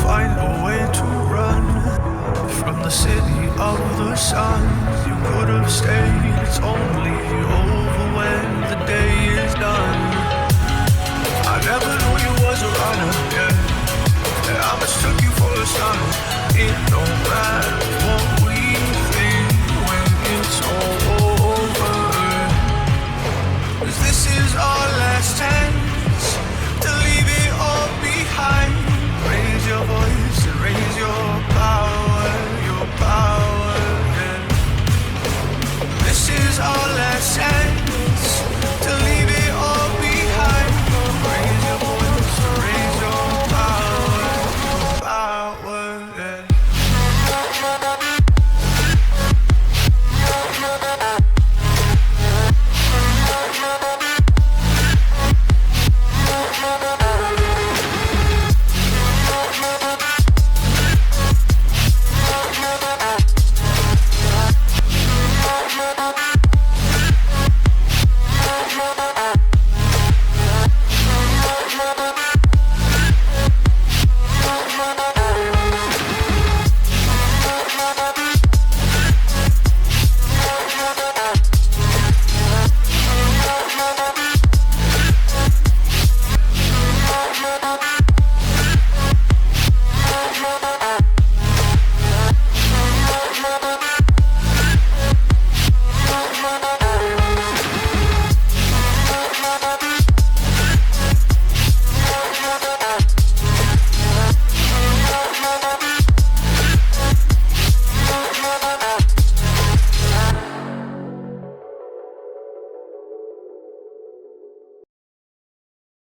find a way to run from the city of the sun. You could have stayed, it's only over when the day is done. I never knew you was a runner, yeah. I mistook you for a son. It don't matter what we think when it's all over. 'Cause this is our last chance to leave it all behind. Raise your voice and raise your power, yeah. This is our last chance to leave it all behind. Raise your voice and raise your power, yeah.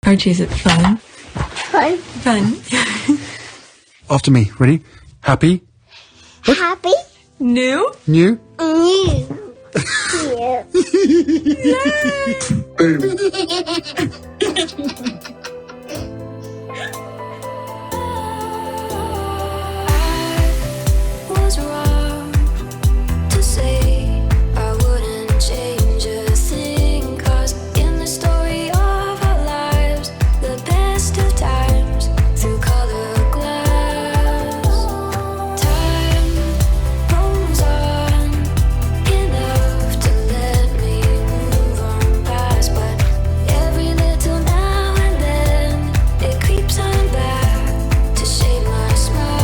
Archie, is it fun? Fun. Fun. After me. Ready? Happy? Happy. New? New? New. Was wrong to say I wouldn't change a thing, 'cause in the story of our lives, the best of times through color glass, time rolls on enough to let me move on past, but every little now and then it creeps on back to shape my smile.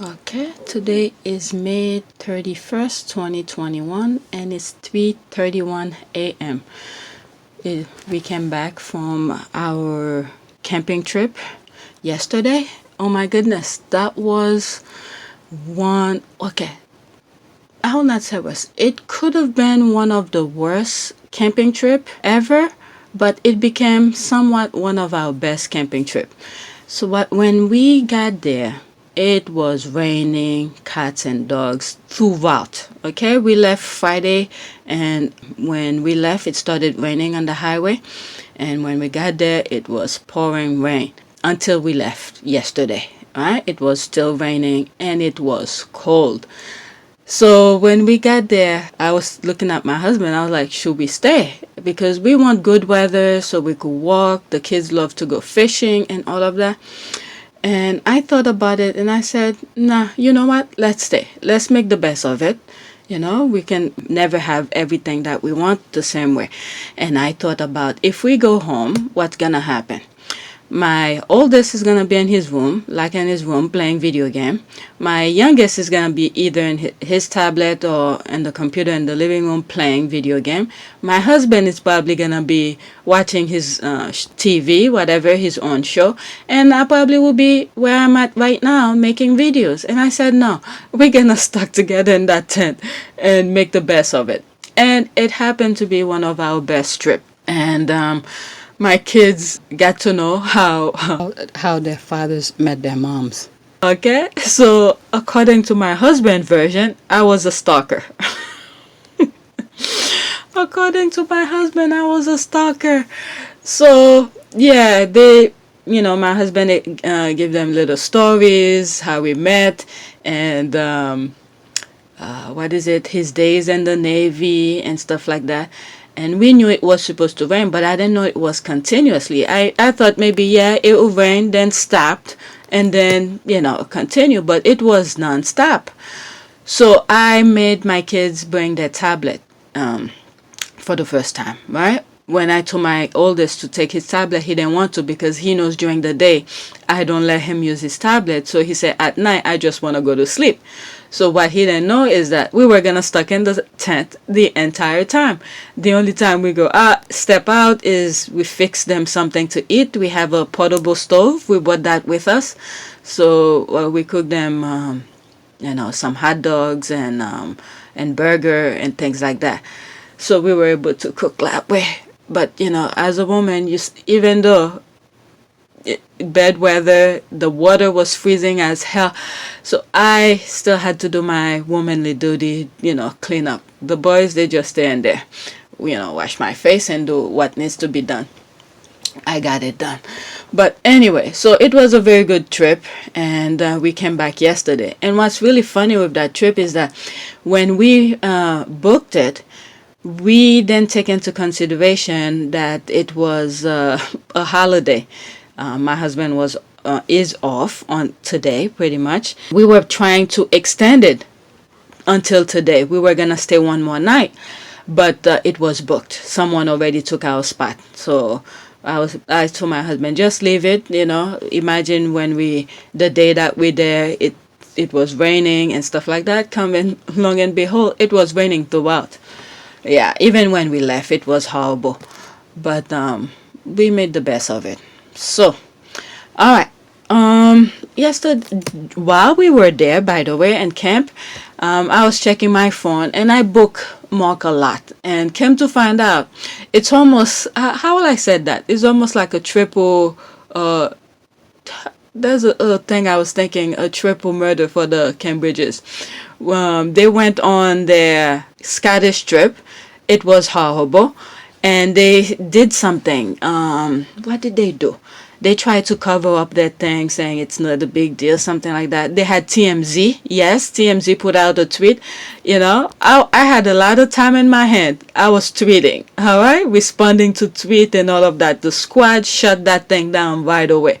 Okay, today is May 31st, 2021, and it's 3:31 a.m. We came back from our camping trip yesterday. Oh my goodness, that was one, okay, I will not say worse. It could have been one of the worst camping trip ever, but it became somewhat one of our best camping trip. So when we got there, it was raining cats and dogs throughout. Okay, we left Friday, and when we left, it started raining on the highway. And when we got there, it was pouring rain until we left yesterday. Right, it was still raining and it was cold. So when we got there, I was looking at my husband. I was like, should we stay? Because we want good weather so we could walk. The kids love to go fishing and all of that. And I thought about it and I said, nah, you know what? Let's stay. Let's make the best of it. You know, we can never have everything that we want the same way. And I thought about, if we go home, what's going to happen? My oldest is going to be in his room, like in his room, playing video game. My youngest is going to be either in his tablet or in the computer in the living room playing video game. My husband is probably going to be watching his TV, whatever, his own show. And I probably will be where I'm at right now, making videos. And I said, no, we're going to stuck together in that tent and make the best of it. And it happened to be one of our best trips. And my kids got to know how their fathers met their moms. Okay, so according to my husband's version, I was a stalker. According to my husband, I was a stalker. So yeah, my husband give them little stories how we met, and what is it, his days in the Navy and stuff like that. And we knew it was supposed to rain, but I didn't know it was continuously. I thought maybe, yeah, it would rain, then stopped, and then, continue, but it was nonstop. So I made my kids bring their tablet for the first time, right? When I told my oldest to take his tablet, he didn't want to because he knows during the day I don't let him use his tablet. So he said, at night, I just want to go to sleep. So what he didn't know is that we were going to stuck in the tent the entire time. The only time we go step out is we fix them something to eat. We have a portable stove. We brought that with us. So we cook them, some hot dogs and burger and things like that. So we were able to cook that way. But, as a woman, even though bad weather, the water was freezing as hell. So I still had to do my womanly duty, clean up. The boys, they just stand there, wash my face and do what needs to be done. I got it done. But anyway, so it was a very good trip, and we came back yesterday. And what's really funny with that trip is that when we booked it, we then take into consideration that it was a holiday. My husband is off on today, pretty much. We were trying to extend it until today. We were gonna stay one more night, but it was booked. Someone already took our spot. So I told my husband, just leave it. Imagine the day that we're there, it was raining and stuff like that. Come along and behold, it was raining throughout. Yeah, even when we left, it was horrible. But we made the best of it. So, all right. Yesterday, while we were there, by the way, in camp, I was checking my phone and I bookmark a lot. And came to find out, it's almost, how will I say that? It's almost like a triple, there's a thing I was thinking, a triple murder for the Cambridges. They went on their Scottish trip. It was horrible. And they did something. What did they do? They tried to cover up their thing, saying it's not a big deal, something like that. They had TMZ. Yes, TMZ put out a tweet. I had a lot of time in my hand. I was tweeting, all right, responding to tweet and all of that. The squad shut that thing down right away.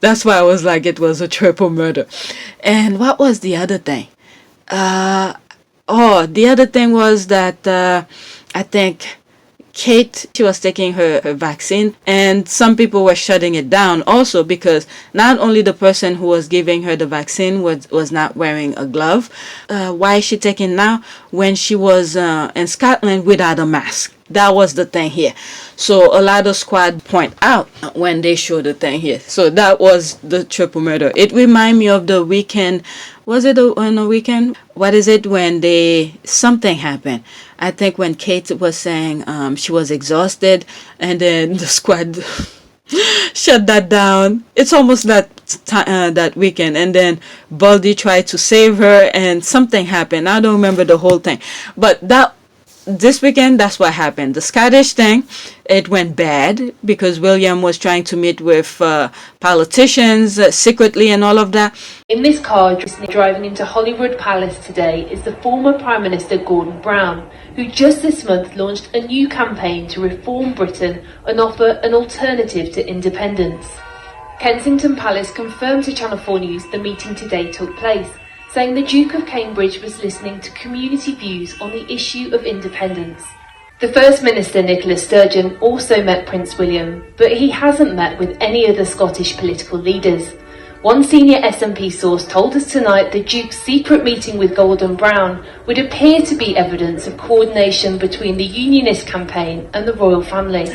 That's why I was like, it was a triple murder. And what was the other thing? The other thing was that I think Kate, she was taking her vaccine, and some people were shutting it down also because not only the person who was giving her the vaccine was not wearing a glove. Why is she taking now when she was in Scotland without a mask? That was the thing here. So a lot of squad point out when they show the thing here. So that was the triple murder. It reminded me of the weekend. Was it on a weekend? What is it when something happened? I think when Kate was saying she was exhausted and then the squad shut that down. It's almost that weekend. And then Baldy tried to save her and something happened. I don't remember the whole thing. But this weekend, that's what happened. The Scottish thing, it went bad because William was trying to meet with politicians secretly and all of that. In this car driving into Holyrood Palace today is the former Prime Minister Gordon Brown, who just this month launched a new campaign to reform Britain and offer an alternative to independence. Kensington Palace confirmed to Channel 4 News the meeting today took place, saying the Duke of Cambridge was listening to community views on the issue of independence. The First Minister, Nicola Sturgeon, also met Prince William, but he hasn't met with any other Scottish political leaders. One senior SNP source told us tonight the Duke's secret meeting with Gordon Brown would appear to be evidence of coordination between the Unionist campaign and the royal family.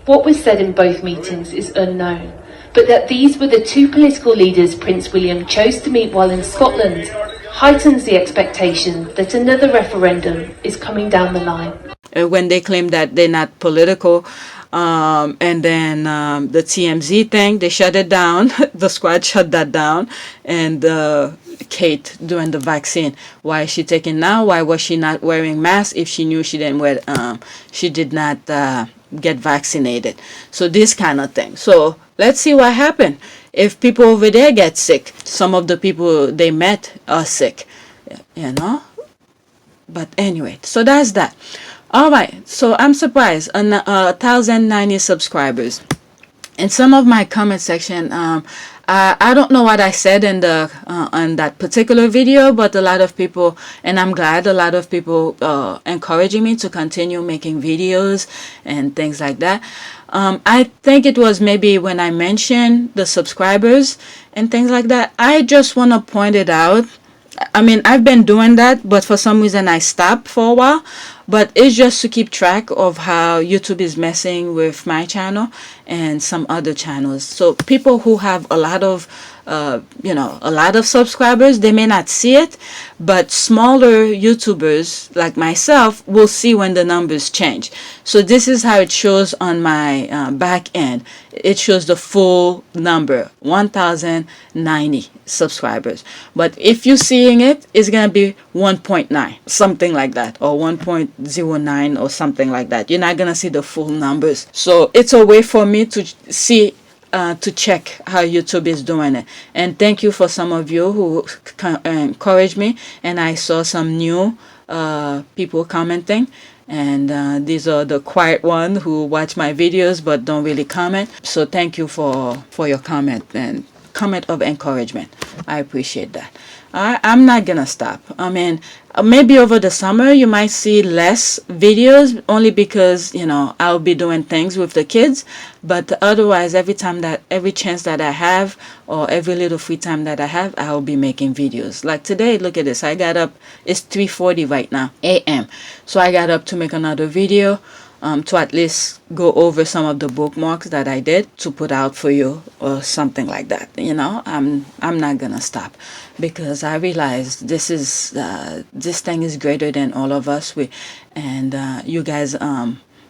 What was said in both meetings is unknown, but that these were the two political leaders Prince William chose to meet while in Scotland heightens the expectation that another referendum is coming down the line. When they claim that they're not political, and then the TMZ thing, they shut it down. The squad shut that down. And Kate doing the vaccine. Why is she taking now? Why was she not wearing mask if she knew she didn't wear? She did not get vaccinated. So this kind of thing. So let's see what happens. If people over there get sick, some of the people they met are sick, you know. But anyway, so that's that. All right, so I'm surprised. 1,090 subscribers. In some of my comment section, I don't know what I said in the on that particular video, but a lot of people, and I'm glad a lot of people encouraging me to continue making videos and things like that. I think it was maybe when I mentioned the subscribers and things like that. I just want to point it out. I mean, I've been doing that, but for some reason I stopped for a while. But it's just to keep track of how YouTube is messing with my channel and some other channels. So people who have a lot of a lot of subscribers, they may not see it, but smaller YouTubers like myself will see when the numbers change. So this is how it shows on my back end. It shows the full number, 1,090 subscribers. But if you're seeing it, it's going to be 1.9, something like that, or 1.09 or something like that. You're not going to see the full numbers. So it's a way for me to see, to check how YouTube is doing it. And thank you for some of you who encouraged me. And I saw some new people commenting. And these are the quiet ones who watch my videos but don't really comment. So thank you for your comment and comment of encouragement. I appreciate that. I'm not gonna stop. I mean, maybe over the summer you might see less videos, only because I'll be doing things with the kids. But otherwise, every chance that I have, or every little free time that I have, I'll be making videos. Like today, look at this. I got up. It's 3:40 right now a.m. So I got up to make another video. To at least go over some of the bookmarks that I did to put out for you or something like that. I'm not gonna stop, because I realize this thing is greater than all of us. You guys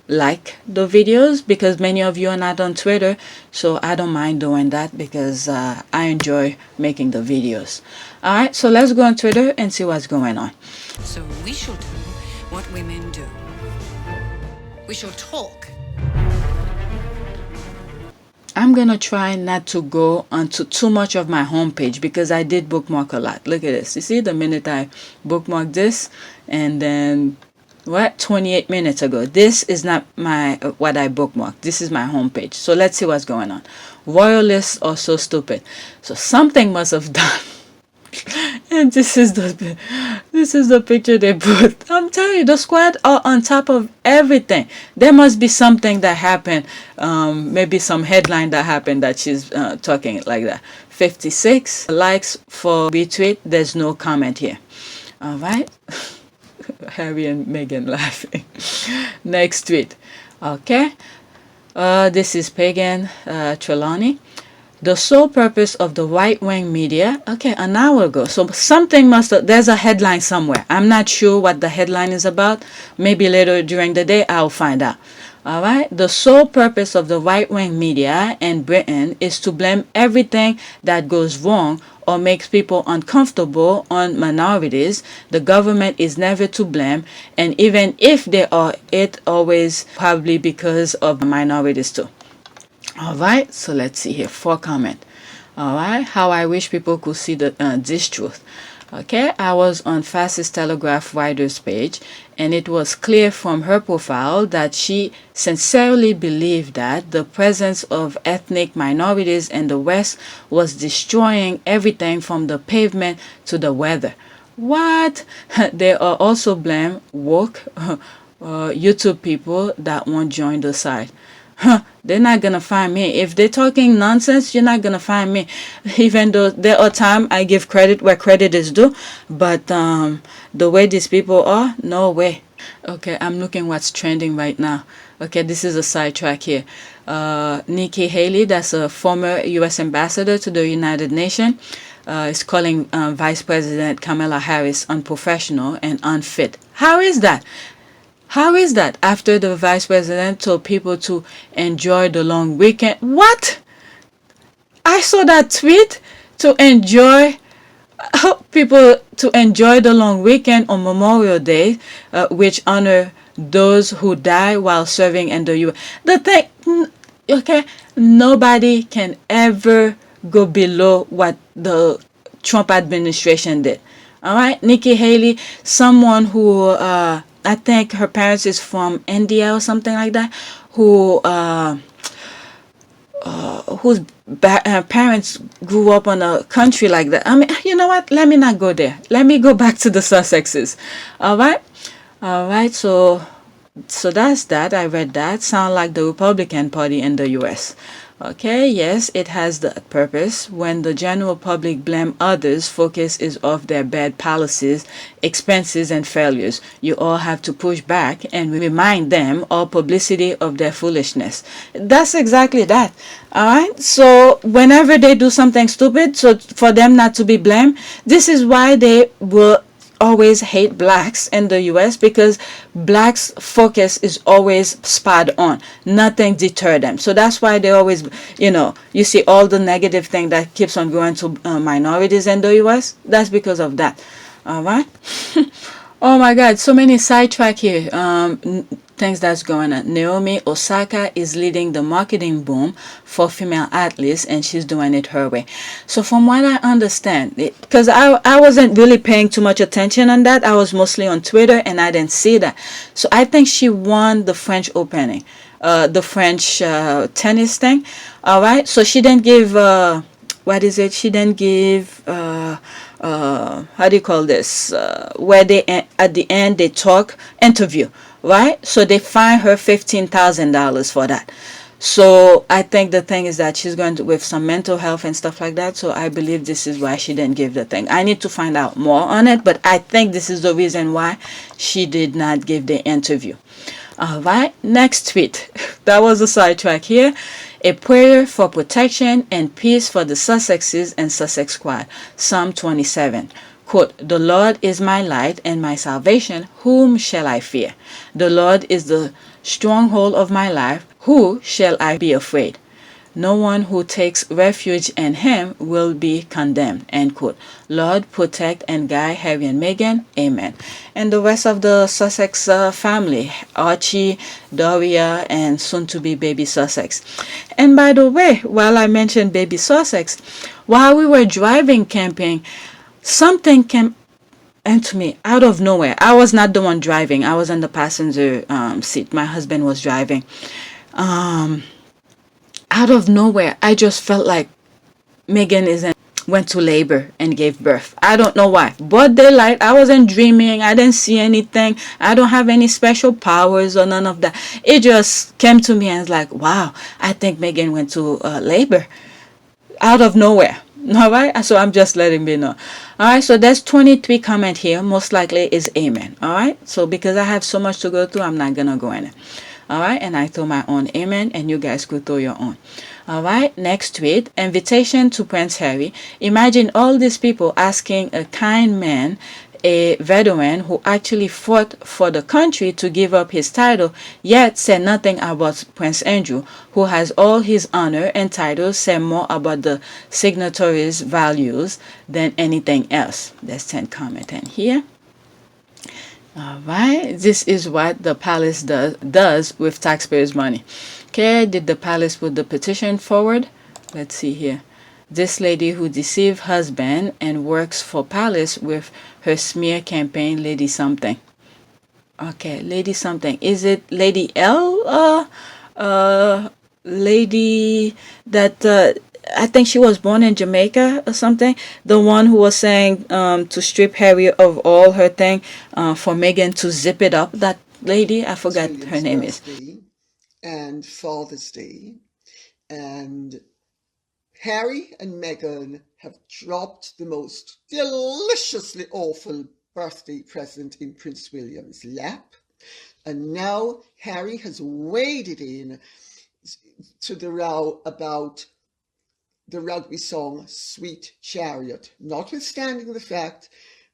like the videos, because many of you are not on Twitter, so I don't mind doing that, because I enjoy making the videos. All right, so let's go on Twitter and see what's going on. So we shall do what women do. We shall talk. I'm going to try not to go onto too much of my homepage, because I did bookmark a lot. Look at this. You see, the minute I bookmarked this, and then 28 minutes ago. This is not my what I bookmarked. This is my homepage. So let's see what's going on. Royalists are so stupid. So something must have done. And this is the picture they put. I'm telling you, the squad are on top of everything. There must be something that happened, maybe some headline that happened that she's talking like that. 56 likes for retweet. There's no comment here. All right. Harry and Meghan laughing. Next tweet. Okay. This is Pagan Trelawney. The sole purpose of the right-wing media. Okay, an hour ago. So something there's a headline somewhere. I'm not sure what the headline is about. Maybe later during the day I'll find out. All right. The sole purpose of the right-wing media in Britain is to blame everything that goes wrong or makes people uncomfortable on minorities. The government is never to blame, and even if they are, it always probably because of minorities too. All right, so let's see here. 4 comment. All right, how I wish people could see this truth. Okay, I was on Fastest Telegraph writer's page, and it was clear from her profile that she sincerely believed that the presence of ethnic minorities in the West was destroying everything from the pavement to the weather. What? They are also blame woke YouTube people that won't join the side. They're not gonna find me. If they're talking nonsense, you're not gonna find me. Even though there are times I give credit where credit is due, but the way these people are, no way. Okay, I'm looking what's trending right now. Okay, this is a sidetrack here. Nikki Haley, that's a former U.S. ambassador to the United Nations, is calling Vice President Kamala Harris unprofessional and unfit. How is that? How is that after the vice president told people to enjoy the long weekend? What? I saw that tweet, to enjoy people to enjoy the long weekend on Memorial Day, which honor those who die while serving in the U.S. The thing, okay, nobody can ever go below what the Trump administration did. All right, Nikki Haley, someone who I think her parents is from India or something like that, whose parents grew up on a country like that. I mean, you know what? Let me not go there. Let me go back to the Sussexes. All right, all right. So that's that. I read that. Sound like the Republican Party in the U.S. Okay, yes, it has the purpose. When the general public blame others, focus is off their bad policies, expenses, and failures. You all have to push back and remind them all publicity of their foolishness. That's exactly that. All right. So whenever they do something stupid, so for them not to be blamed, this is why they will always hate blacks in the US, because blacks focus is always spot on. Nothing deter them. So that's why they always, you see all the negative thing that keeps on going to minorities in the US. That's because of that. All right. Oh my God, so many sidetrack here. Things that's going on. Naomi Osaka is leading the marketing boom for female athletes, and she's doing it her way. So from what I understand, because I wasn't really paying too much attention on that. I was mostly on Twitter and I didn't see that. So I think she won the French opening, the French tennis thing. All right. So she didn't give, what is it? She didn't give, how do you call this? Where they, at the end, they talk, interview. Right? So they fine her $15,000 for that. So I think the thing is that she's going to, with some mental health and stuff like that. So I believe this is why she didn't give the thing. I need to find out more on it, but I think this is the reason why she did not give the interview. All right. Next tweet. That was a sidetrack here. A prayer for protection and peace for the Sussexes and Sussex squad. Psalm 27. Quote, the Lord is my light and my salvation. Whom shall I fear? The Lord is the stronghold of my life. Who shall I be afraid? No one who takes refuge in him will be condemned. End quote. Lord, protect and guide Harry and Meghan. Amen. And the rest of the Sussex family, Archie, Doria, and soon-to-be baby Sussex. And by the way, while I mentioned baby Sussex, while we were driving camping, something came into me out of nowhere. I was not the one driving. I was in the passenger seat. My husband was driving. Out of nowhere, I just felt like Meghan went to labor and gave birth. I don't know why. But daylight, I wasn't dreaming. I didn't see anything. I don't have any special powers or none of that. It just came to me and was like, wow, I think Meghan went to labor. Out of nowhere. All right, so I'm just letting me know. All right, so there's 23 comment here. Most likely is amen. All right, so because I have so much to go through, I'm not gonna go in it. All right, and I throw my own amen, and you guys could throw your own. All right, next tweet. Invitation to Prince Harry. Imagine all these people asking a kind man, a veteran who actually fought for the country, to give up his title, yet said nothing about Prince Andrew, who has all his honor and titles, said more about the signatories' values than anything else. There's 10 comments in here. All right, this is what the palace does with taxpayers' money. Okay, did the palace put the petition forward? Let's see here. This lady who deceived husband and works for palace with her smear campaign, Lady something. Okay, Lady something. Is it Lady L? Lady that I think she was born in Jamaica or something. The one who was saying to strip Harry of all her thing for Meghan to zip it up. That lady, I forgot her name is. And Father's Day, and Harry and Meghan have dropped the most deliciously awful birthday present in Prince William's lap, and now Harry has waded in to the row about the rugby song Sweet Chariot, notwithstanding the fact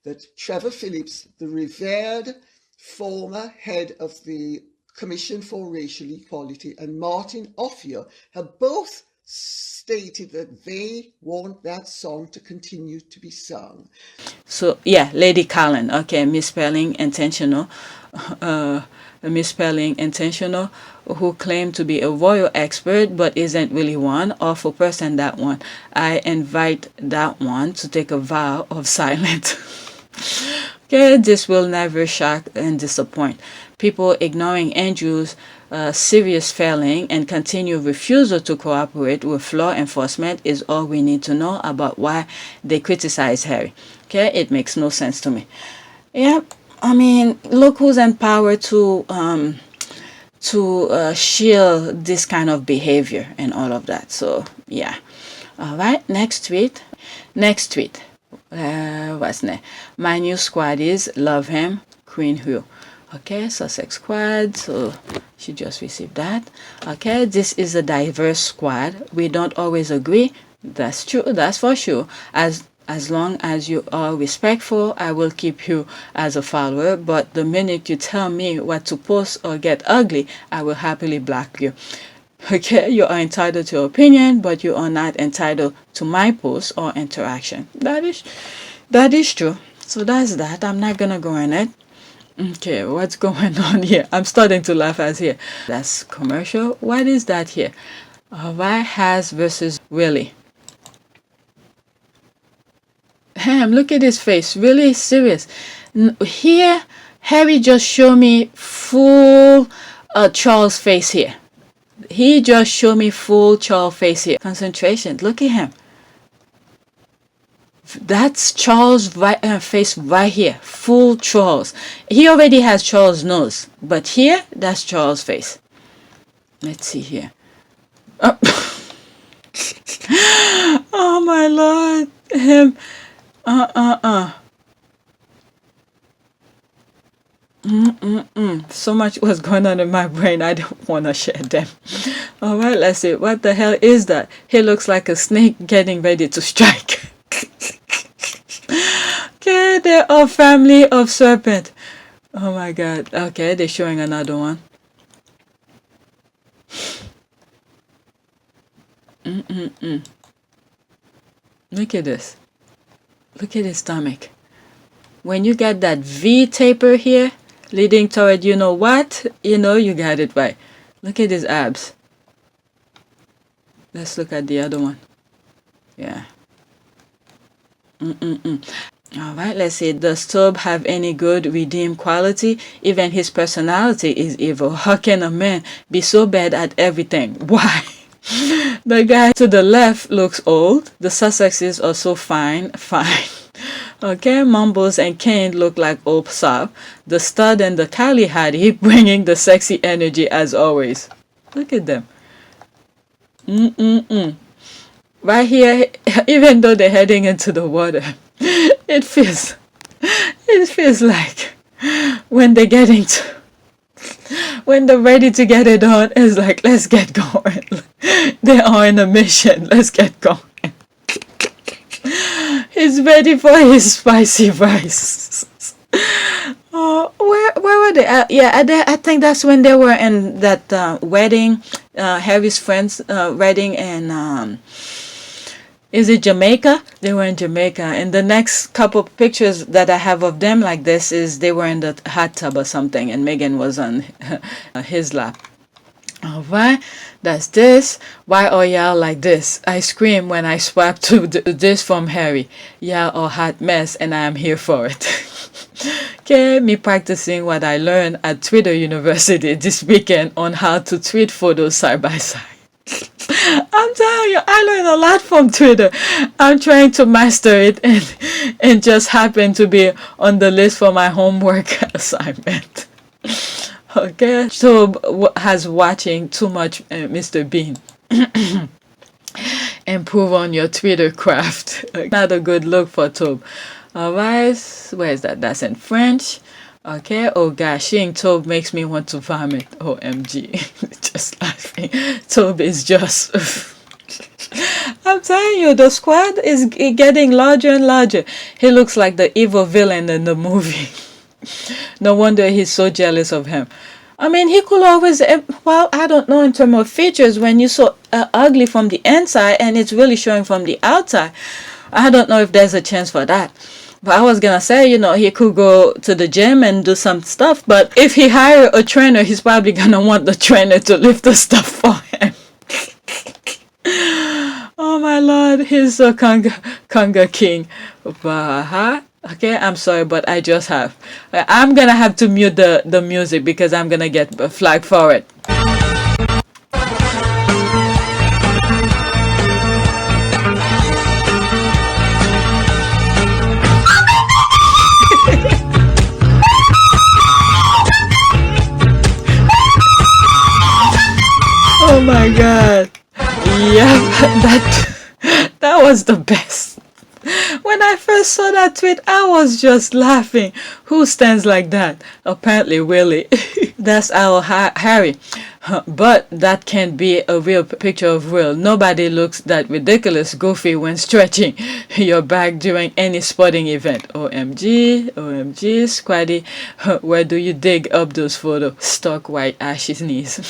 that Trevor Phillips, the revered former head of the Commission for Racial Equality, and Martin Offier have both stated that they want that song to continue to be sung. So yeah, Lady Cullen. Okay, misspelling, intentional. misspelling intentional, who claim to be a royal expert but isn't really one. Awful person, that one. I invite that one to take a vow of silence. Okay, this will never shock and disappoint. People ignoring Andrew's serious failing and continued refusal to cooperate with law enforcement is all we need to know about why they criticize Harry. Okay, it makes no sense to me. Yeah, I mean, look who's in power to shield this kind of behavior and all of that. So yeah. All right, next tweet. What's next? My new squad is love him, Queen Hugh. Okay, Sussex squad. So she just received that. Okay, this is a diverse squad. We don't always agree. That's true. That's for sure. As long as you are respectful, I will keep you as a follower. But the minute you tell me what to post or get ugly, I will happily block you. Okay, you are entitled to your opinion, but you are not entitled to my post or interaction. That is true. So that's that. I'm not gonna go in it. Okay, what's going on here? I'm starting to laugh as here. That's commercial. What is that here? Why has versus Willie? Ham, look at his face. Really serious. Here, Harry just showed me full Charles face here. He just showed me full Charles face here. Concentration. Look at him. That's Charles' face right here. Full Charles. He already has Charles' nose. But here, that's Charles' face. Let's see here. Oh, oh my Lord. Him. So much was going on in my brain. I don't want to share them. All right, let's see. What the hell is that? He looks like a snake getting ready to strike. Okay, they are family of serpent. Oh my God. Okay, they're showing another one. Look at this. Look at his stomach. When you get that V taper here, leading toward you know what, you know you got it right. Look at his abs. Let's look at the other one. Yeah. All right, let's see. Does Tob have any good redeemed quality? Even his personality is evil. How can a man be so bad at everything? Why? The guy to the left looks old. The Sussexes are so fine. Okay, Mumbles and Kane look like old sap. The stud and the Kali Hadi bringing the sexy energy as always. Look at them. Right here, even though they're heading into the water, it feels like when they're ready to get it on, it's like, let's get going. They are in a mission. Let's get going. He's ready for his spicy rice. Oh, where were they? I think that's when they were in that wedding, Harry's friend's wedding, and is it Jamaica? They were in Jamaica. And the next couple pictures that I have of them like this is they were in the hot tub or something, and Meghan was on his lap. All right, that's this. Why are y'all like this? I scream when I swap to this from Harry. Y'all are hot mess, and I am here for it. Okay, me practicing what I learned at Twitter University this weekend on how to tweet photos side by side. I'm telling you, I learned a lot from Twitter. I'm trying to master it and just happen to be on the list for my homework assignment. Okay, so has watching too much Mr. Bean. Improve on your Twitter craft. Not a good look for Tob. Alright, where is that? That's in French. Okay, oh gosh, seeing Tob makes me want to vomit. OMG. Just laughing. Tob is just... I'm telling you, the squad is getting larger and larger. He looks like the evil villain in the movie. No wonder he's so jealous of him. I mean, he could always, well, I don't know in terms of features, when you're so ugly from the inside and it's really showing from the outside. I don't know if there's a chance for that. But I was gonna say, he could go to the gym and do some stuff, but if he hire a trainer, he's probably gonna want the trainer to lift the stuff for him. Oh my lord, he's a conga king. Okay, I'm sorry, but I just have. I'm gonna have to mute the music because I'm gonna get a flag for it. Oh my god. Yeah, that was the best. When I first saw that tweet, I was just laughing. Who stands like that? Apparently Willie. That's our Harry. But that can't be a real picture of Will. Nobody looks that ridiculous goofy when stretching your back during any sporting event. OMG, OMG, Squaddy. Where do you dig up those photos? Stock white ashes knees.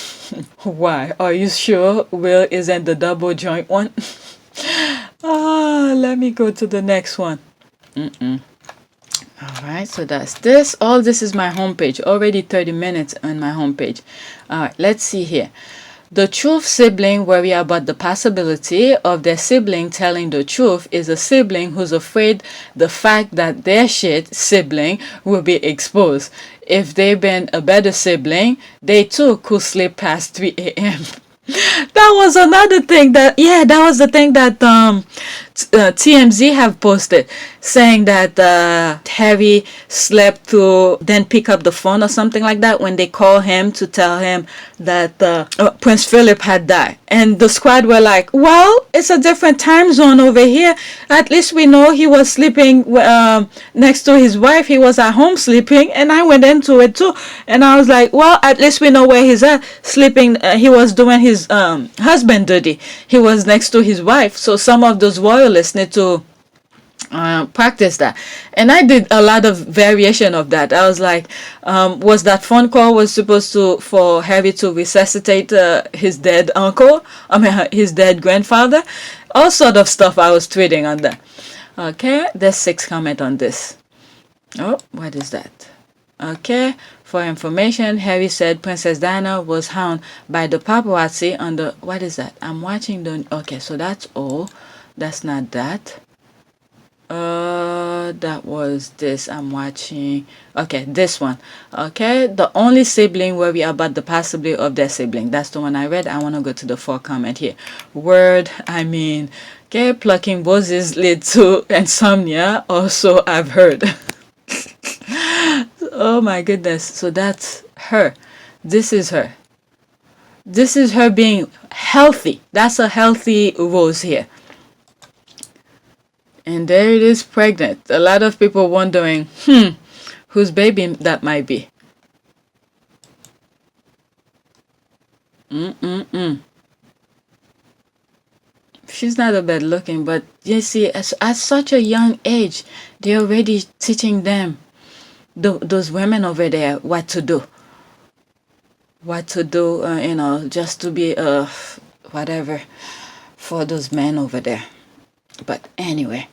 Why? Are you sure Will isn't the double joint one? Let me go to the next one. Alright, so that's this. All this is my homepage. Already 30 minutes on my homepage. Alright, let's see here. The truth sibling worry about the possibility of their sibling telling the truth is a sibling who's afraid the fact that their shit sibling will be exposed. If they've been a better sibling, they too could sleep past 3 a.m. That was another thing that was the thing that TMZ have posted, saying that Harry slept to then pick up the phone or something like that when they call him to tell him that Prince Philip had died. And the squad were like, well, it's a different time zone over here. At least we know he was sleeping next to his wife. He was at home sleeping, and I went into it too. And I was like, well, at least we know where he's at sleeping. He was doing his husband duty. He was next to his wife. So some of those royalists need to practice that. And I did a lot of variation of that. I was like, was that phone call was supposed to for Harry to resuscitate his dead uncle? His dead grandfather. All sort of stuff I was tweeting on that. Okay, there's 6 comment on this. Oh, what is that? Okay, for information, Harry said Princess Diana was hounded by the paparazzi on the, what is that? I'm watching the, okay, so that's all. That's not that. That was this. I'm watching. Okay, this one. Okay, the only sibling worry about the possibility of their sibling. That's the one I read. I want to go to the 4 comment here. Word, okay, plucking roses lead to insomnia. Also, I've heard. Oh my goodness. So that's her. This is her. This is her being healthy. That's a healthy rose here. And there it is, pregnant. A lot of people wondering, whose baby that might be. She's not a bad looking, but you see, at such a young age, they're already teaching them, those women over there, what to do. What to do, just to be, whatever, for those men over there. But anyway,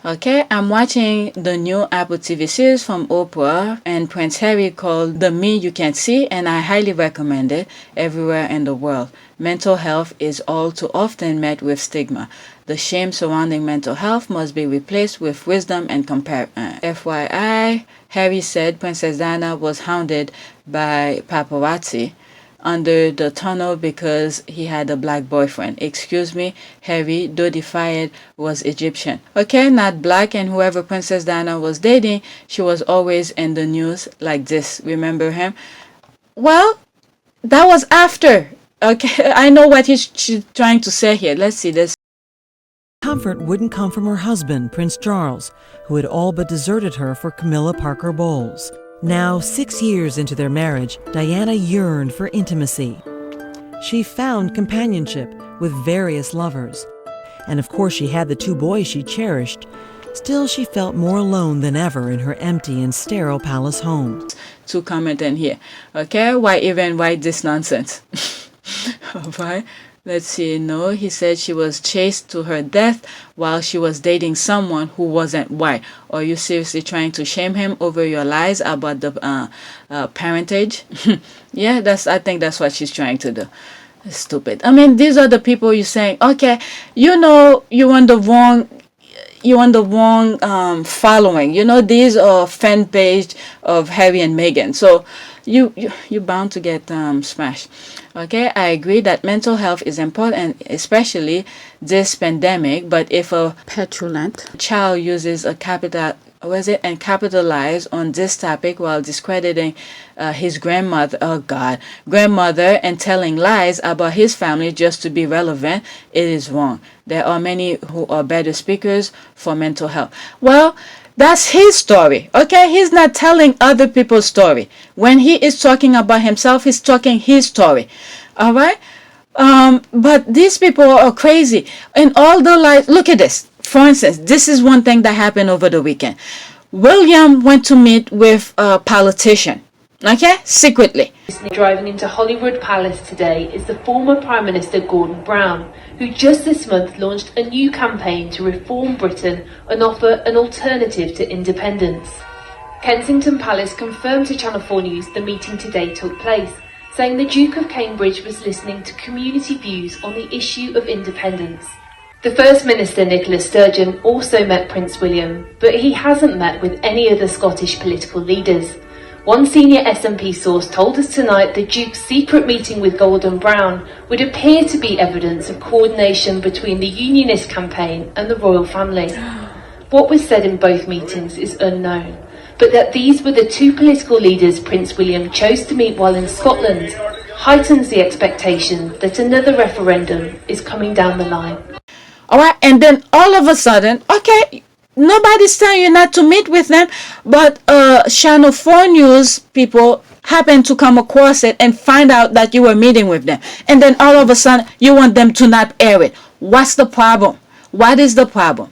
okay, I'm watching the new Apple TV series from Oprah and Prince Harry called The Me You Can't See, and I highly recommend it everywhere in the world. Mental health is all too often met with stigma. The shame surrounding mental health must be replaced with wisdom and compassion. FYI, Harry said Princess Diana was hounded by paparazzi under the tunnel because he had a black boyfriend. Excuse me, Harry, though defied, was Egyptian. Okay, not black, and whoever Princess Diana was dating, she was always in the news like this. Remember him? Well, that was after. Okay, I know what she's trying to say here. Let's see this. Comfort wouldn't come from her husband, Prince Charles, who had all but deserted her for Camilla Parker Bowles. Now, 6 years into their marriage, Diana yearned for intimacy. She found companionship with various lovers. And of course, she had the 2 boys she cherished. Still, she felt more alone than ever in her empty and sterile palace home. To comment in here. Okay, why even write this nonsense? Right? Let's see. No, he said she was chased to her death while she was dating someone who wasn't white. Are you seriously trying to shame him over your lies about the parentage? Yeah, I think that's what she's trying to do. Stupid. I mean, these are the people you're saying, okay, you know, you're on the wrong following. You know, these are fan page of Harry and Meghan. So you're bound to get smashed. Okay, I agree that mental health is important, especially this pandemic. But if a petulant child uses a and capitalize on this topic while discrediting his grandmother, and telling lies about his family just to be relevant, it is wrong. There are many who are better speakers for mental health. Well, that's his story, okay? He's not telling other people's story. When he is talking about himself, he's talking his story, all right? But these people are crazy. And all the lies, look at this. For instance, this is one thing that happened over the weekend. William went to meet with a politician, okay? Secretly. Driving into Holyrood Palace today is the former Prime Minister Gordon Brown, who just this month launched a new campaign to reform Britain and offer an alternative to independence. Kensington Palace confirmed to Channel 4 News the meeting today took place, saying the Duke of Cambridge was listening to community views on the issue of independence. The First Minister, Nicola Sturgeon, also met Prince William, but he hasn't met with any other Scottish political leaders. One senior SNP source told us tonight the Duke's secret meeting with Gordon Brown would appear to be evidence of coordination between the Unionist campaign and the royal family. What was said in both meetings is unknown, but that these were the two political leaders Prince William chose to meet while in Scotland heightens the expectation that another referendum is coming down the line. All right, and then all of a sudden, okay, nobody's telling you not to meet with them, but Channel 4 News people happen to come across it and find out that you were meeting with them. And then all of a sudden, you want them to not air it. What's the problem? What is the problem?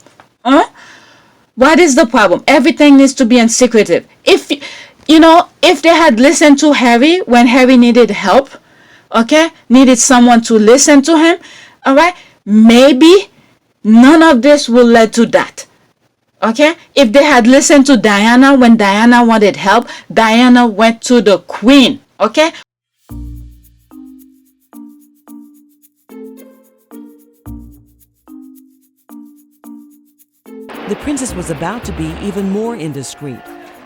What is the problem? Everything needs to be in secretive. If they had listened to Harry when Harry needed help, okay, needed someone to listen to him, all right, maybe none of this will lead to that. Okay, if they had listened to Diana when Diana wanted help, Diana went to the Queen. Okay. The princess was about to be even more indiscreet,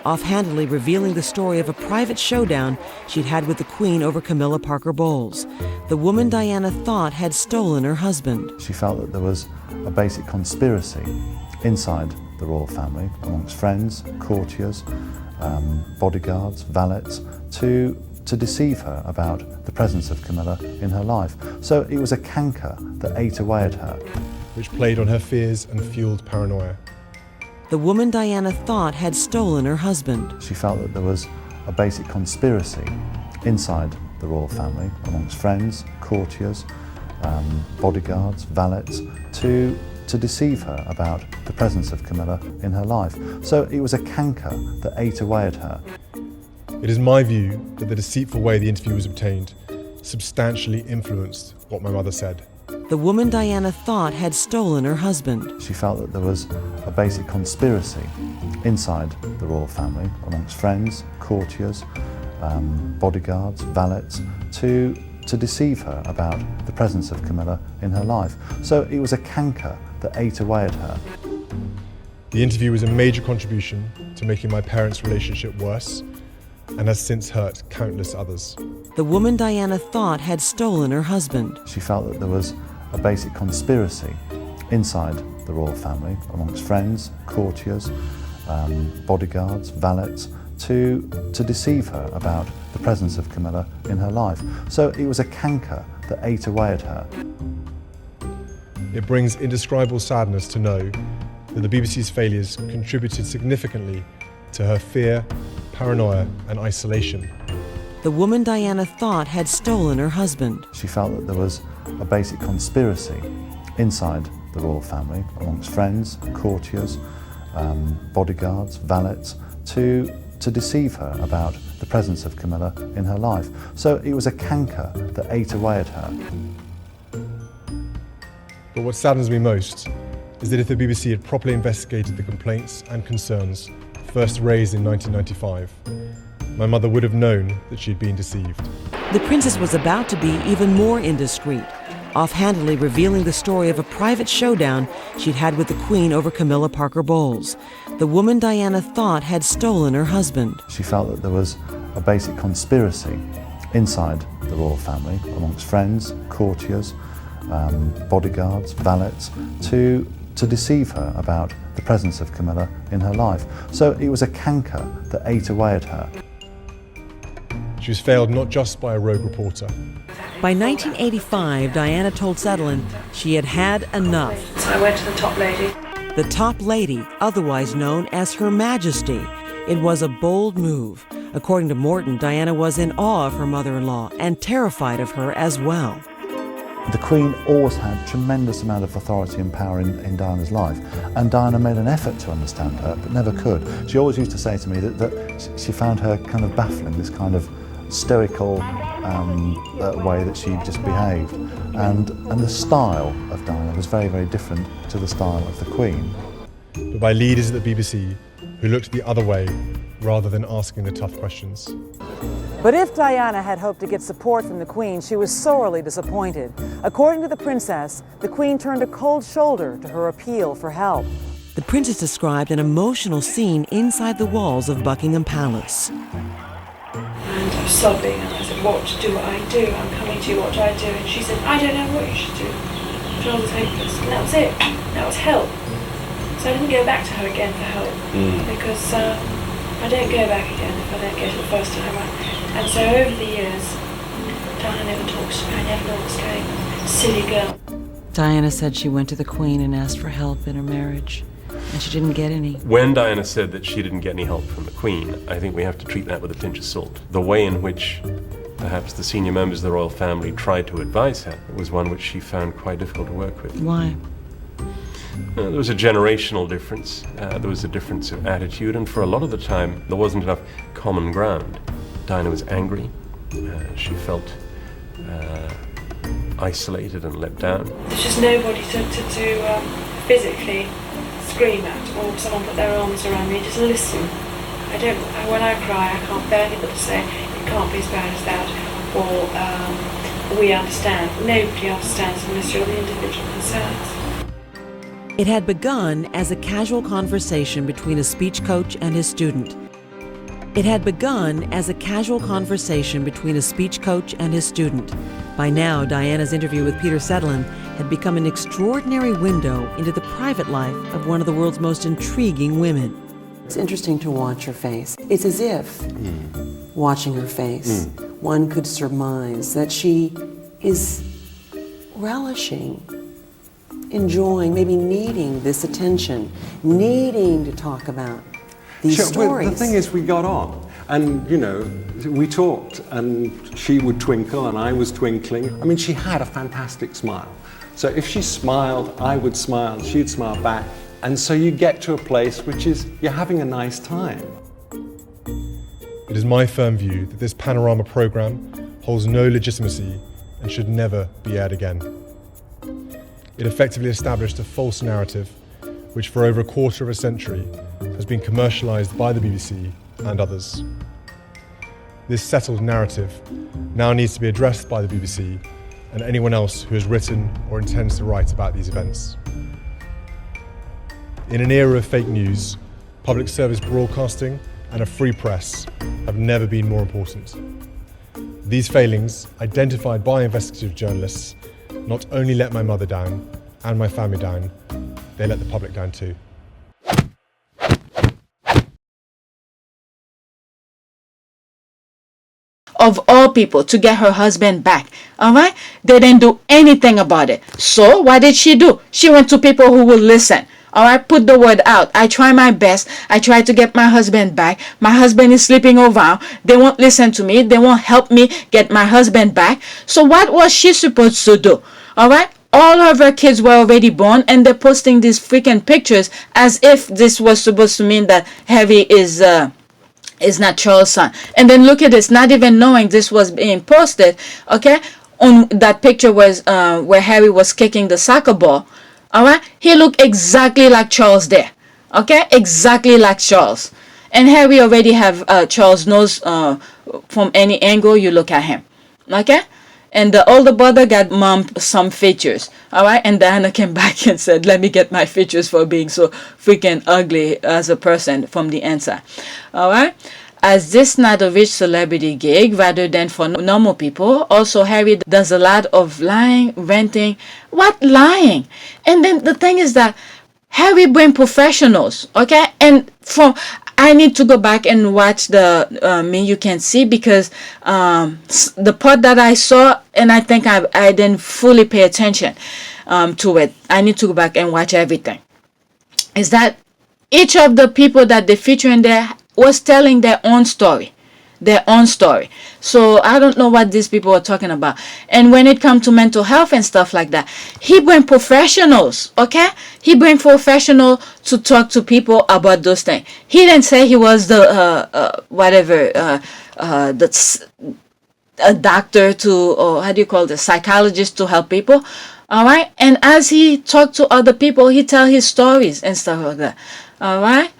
offhandedly revealing the story of a private showdown she'd had with the Queen over Camilla Parker Bowles. The woman Diana thought had stolen her husband. She felt that there was a basic conspiracy inside the royal family, amongst friends, courtiers, bodyguards, valets, to deceive her about the presence of Camilla in her life. So it was a canker that ate away at her, which played on her fears and fueled paranoia. The woman Diana thought had stolen her husband. She felt that there was a basic conspiracy inside the royal family, amongst friends, courtiers, bodyguards, valets, to deceive her about the presence of Camilla in her life. So it was a canker that ate away at her. It is my view that the deceitful way the interview was obtained substantially influenced what my mother said. The woman Diana thought had stolen her husband. She felt that there was a basic conspiracy inside the royal family, amongst friends, courtiers, bodyguards, valets, to deceive her about the presence of Camilla in her life. So it was a canker that ate away at her. The interview was a major contribution to making my parents' relationship worse and has since hurt countless others. The woman Diana thought had stolen her husband. She felt that there was a basic conspiracy inside the royal family, amongst friends, courtiers, bodyguards, valets, to deceive her about the presence of Camilla in her life. So it was a canker that ate away at her. It brings indescribable sadness to know that the BBC's failures contributed significantly to her fear, paranoia and isolation. The woman Diana thought had stolen her husband. She felt that there was a basic conspiracy inside the royal family, amongst friends, courtiers, bodyguards, valets, to deceive her about the presence of Camilla in her life. So it was a canker that ate away at her. But what saddens me most is that if the BBC had properly investigated the complaints and concerns first raised in 1995, my mother would have known that she'd been deceived. The princess was about to be even more indiscreet, offhandedly revealing the story of a private showdown she'd had with the Queen over Camilla Parker Bowles, the woman Diana thought had stolen her husband. She felt that there was a basic conspiracy inside the royal family, amongst friends, courtiers, bodyguards, valets, to deceive her about the presence of Camilla in her life. So it was a canker that ate away at her. She was failed not just by a rogue reporter. By 1985, Diana told Sutherland she had had enough. So I went to the top lady. The top lady, otherwise known as Her Majesty. It was a bold move. According to Morton, Diana was in awe of her mother-in-law and terrified of her as well. The Queen always had a tremendous amount of authority and power in Diana's life, and Diana made an effort to understand her, but never could. She always used to say to me that she found her kind of baffling, this kind of stoical way that she just behaved. And the style of Diana was very, very different to the style of the Queen. But by leaders at the BBC who looked the other way rather than asking the tough questions. But if Diana had hoped to get support from the Queen, she was sorely disappointed. According to the princess, the Queen turned a cold shoulder to her appeal for help. The princess described an emotional scene inside the walls of Buckingham Palace. And I was sobbing and I said, what do I do? I'm coming to you, what do I do? And she said, I don't know what you should do. The child was hopeless. And that was it. That was help. So I didn't go back to her again for help because I don't go back again if I don't get it the first time right. And so over the years, Diana never talks to me. I never know what's going on. Silly girl. Diana said she went to the Queen and asked for help in her marriage, and she didn't get any. When Diana said that she didn't get any help from the Queen, I think we have to treat that with a pinch of salt. The way in which perhaps the senior members of the royal family tried to advise her was one which she found quite difficult to work with. Why? There was a generational difference, there was a difference of attitude, and for a lot of the time there wasn't enough common ground. Diana was angry, she felt isolated and let down. There's just nobody to physically scream at, or someone put their arms around me, just listen. When I cry, I can't bear people to say, it can't be as bad as that, or we understand. Nobody understands unless you're the individual concerns. It had begun as a casual conversation between a speech coach and his student. It had begun as a casual conversation between a speech coach and his student. By now, Diana's interview with Peter Sutherland had become an extraordinary window into the private life of one of the world's most intriguing women. It's interesting to watch her face. It's as if, watching her face, one could surmise that she is relishing, enjoying, maybe needing this attention, needing to talk about these stories. Well, the thing is, we got on, and we talked, and she would twinkle, and I was twinkling. I mean, she had a fantastic smile. So if she smiled, I would smile, she'd smile back, and so you get to a place which is you're having a nice time. It is my firm view that this panorama programme holds no legitimacy and should never be aired again. It effectively established a false narrative which for over a quarter of a century has been commercialised by the BBC and others. This settled narrative now needs to be addressed by the BBC and anyone else who has written or intends to write about these events. In an era of fake news, public service broadcasting and a free press have never been more important. These failings, identified by investigative journalists, not only let my mother down and my family down, they let the public down too. Of all people, to get her husband back. All right? They didn't do anything about it. So what did she do? She went to people who would listen. All right? Put the word out. I try my best. I try to get my husband back. My husband is sleeping around. They won't listen to me. They won't help me get my husband back. So what was she supposed to do? All right? All of her kids were already born, and they're posting these freaking pictures as if this was supposed to mean that Harry is not Charles' son. And then look at this, not even knowing this was being posted, okay? on that picture was where Harry was kicking the soccer ball. All right, he looked exactly like Charles there. Okay, exactly like Charles. And Harry already have Charles knows from any angle you look at him. Okay, and the older brother got mom some features. All right, and Diana came back and said, "Let me get my features for being so freaking ugly as a person from the inside." All right. As this not a rich celebrity gig rather than for normal people, also Harry does a lot of lying, ranting. What lying? And then the thing is that Harry bring professionals, okay? And from I need to go back and watch the Me You Can See, because the part that I saw, and I think I didn't fully pay attention to it. I need to go back and watch everything. Is that each of the people that they feature in there was telling their own story. So I don't know what these people are talking about. And when it comes to mental health and stuff like that, he bring professionals, okay? He bring professional to talk to people about those things. He didn't say he was the a doctor to, or how do you call it, psychologist to help people. All right. And as he talked to other people, he tell his stories and stuff like that. All right.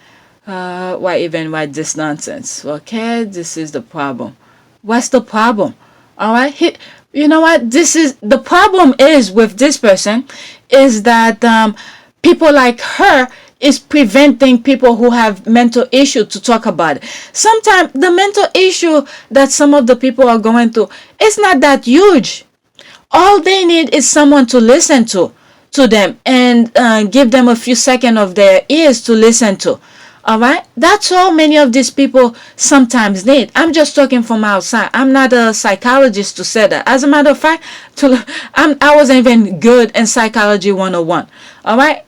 Why even write this nonsense? Okay, this is the problem. What's the problem? All right, you know what? This is the problem is with this person is that people like her is preventing people who have mental issue to talk about it. Sometimes the mental issue that some of the people are going through is not that huge. All they need is someone to listen to them and give them a few seconds of their ears to listen to. All right, that's all many of these people sometimes need. I'm just talking from outside. I'm not a psychologist to say that. As a matter of fact, I wasn't even good in psychology 101. All right,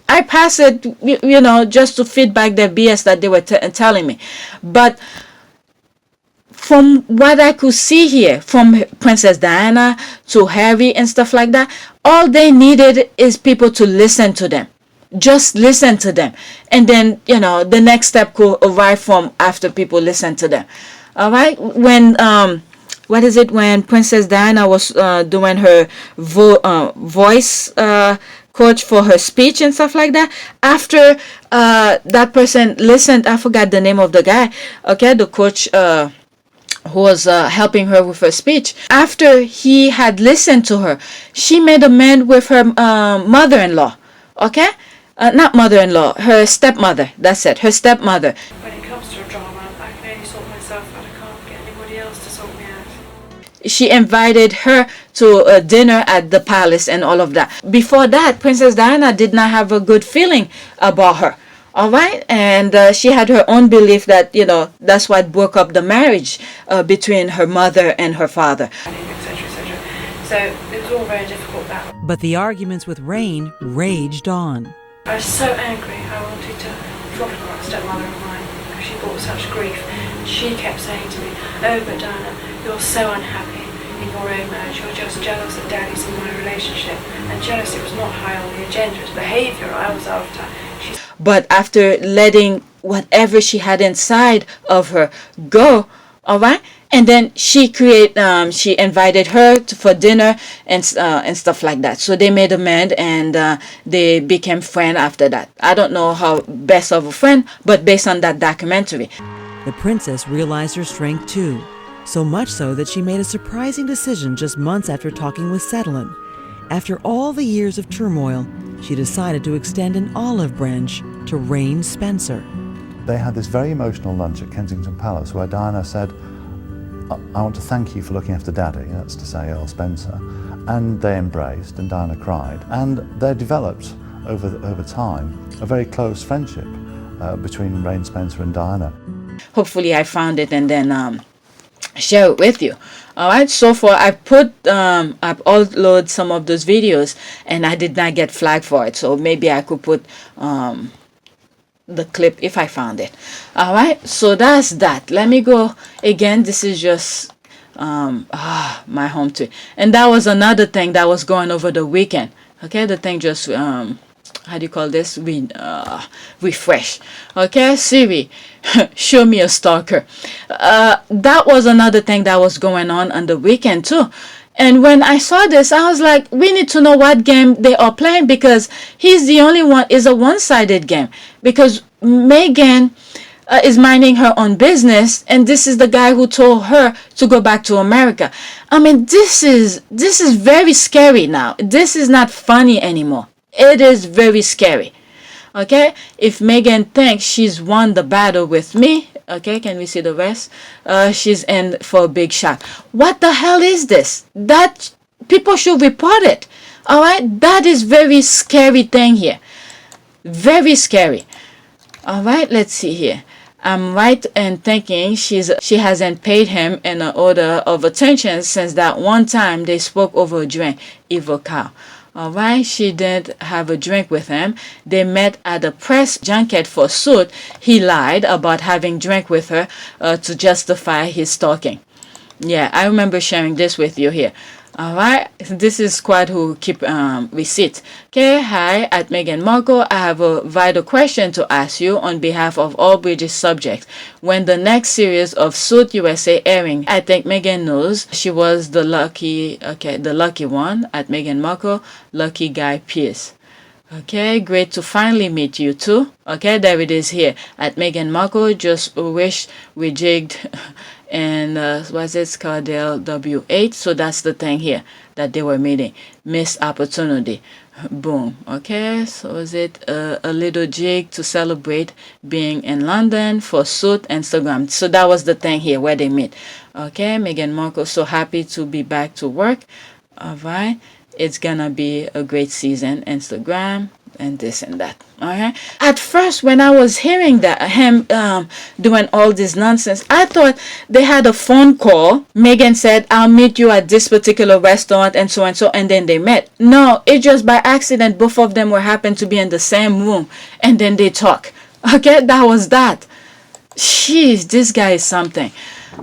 I passed it, just to feed back the BS that they were telling me. But from what I could see here, from Princess Diana to Harry and stuff like that, all they needed is people to listen to them. Just listen to them, and then the next step could arrive from after people listen to them. All right, when when Princess Diana was doing her voice coach for her speech and stuff like that, after that person listened, I forgot the name of the guy, okay, the coach who was helping her with her speech. After he had listened to her, she made amends with her mother-in-law, okay. Not mother-in-law, her stepmother. That's it, her stepmother. When it comes to a drama, I can only sort myself out. I can't get anybody else to sort me out. She invited her to dinner at the palace and all of that. Before that, Princess Diana did not have a good feeling about her. All right, and she had her own belief that that's what broke up the marriage between her mother and her father. Etc., etc. So it was all very difficult that. But the arguments with Rain raged on. I was so angry. I wanted to drop a stepmother of mine because she brought such grief. She kept saying to me, "Oh, but Diana, you're so unhappy in your own marriage. You're just jealous of Daddy's and my relationship." And jealousy was not high on the agenda. It was behaviour I was after. But after letting whatever she had inside of her go, all right, and then she invited her for dinner and stuff like that. So they made amends and they became friends after that. I don't know how best of a friend, but based on that documentary. The princess realized her strength too, so much so that she made a surprising decision just months after talking with Cedlin. After all the years of turmoil, she decided to extend an olive branch to Rain Spencer. They had this very emotional lunch at Kensington Palace where Diana said, "I want to thank you for looking after Daddy," that's to say Earl Spencer. And they embraced and Diana cried. And they developed over time a very close friendship between Rain Spencer and Diana. Hopefully I found it and then share it with you. All right, so far I've uploaded some of those videos and I did not get flagged for it, so maybe I could put the clip if I found it. All right, so that's that. Let me go again. This is just my home too, and that was another thing that was going over the weekend. Okay, the thing just how do you call this? Refresh. Okay, Siri, show me a stalker. That was another thing that was going on the weekend too. And when I saw this, I was like, we need to know what game they are playing, because he's the only one, is a one-sided game. Because Meghan is minding her own business, and this is the guy who told her to go back to America. I mean, this is very scary now. This is not funny anymore. It is very scary. Okay, if Meghan thinks she's won the battle with me, okay, can we see the rest? She's in for a big shot. What the hell is this? That people should report it. All right, that is very scary thing here. Very scary. All right, let's see here. I'm right in thinking she hasn't paid him in an order of attention since that one time they spoke over a drink. Evil cow. Alright, she didn't have a drink with him. They met at a press junket for Suit. He lied about having drank with her to justify his stalking. Yeah, I remember sharing this with you here. Alright, this is Squad who keep receipts. Okay, hi, at Meghan Markle. I have a vital question to ask you on behalf of all British subjects. When the next series of Suit USA airing, I think Meghan knows she was the lucky one at Meghan Markle, lucky guy Piers. Okay, great to finally meet you too. Okay, there it is here at Meghan Markle. Just wish we jigged and was it Scardell W8? So that's the thing here that they were meeting. Missed opportunity. Boom. Okay, so is it a little jig to celebrate being in London for Suit Instagram? So that was the thing here where they meet. Okay, Meghan Markle so happy to be back to work. All right. It's gonna be a great season, Instagram, and this and that. Okay. At first, when I was hearing that him doing all this nonsense, I thought they had a phone call. Meghan said, "I'll meet you at this particular restaurant," and so, and then they met. No, it just by accident. Both of them were happened to be in the same room, and then they talk. Okay, that was that. Jeez, this guy is something.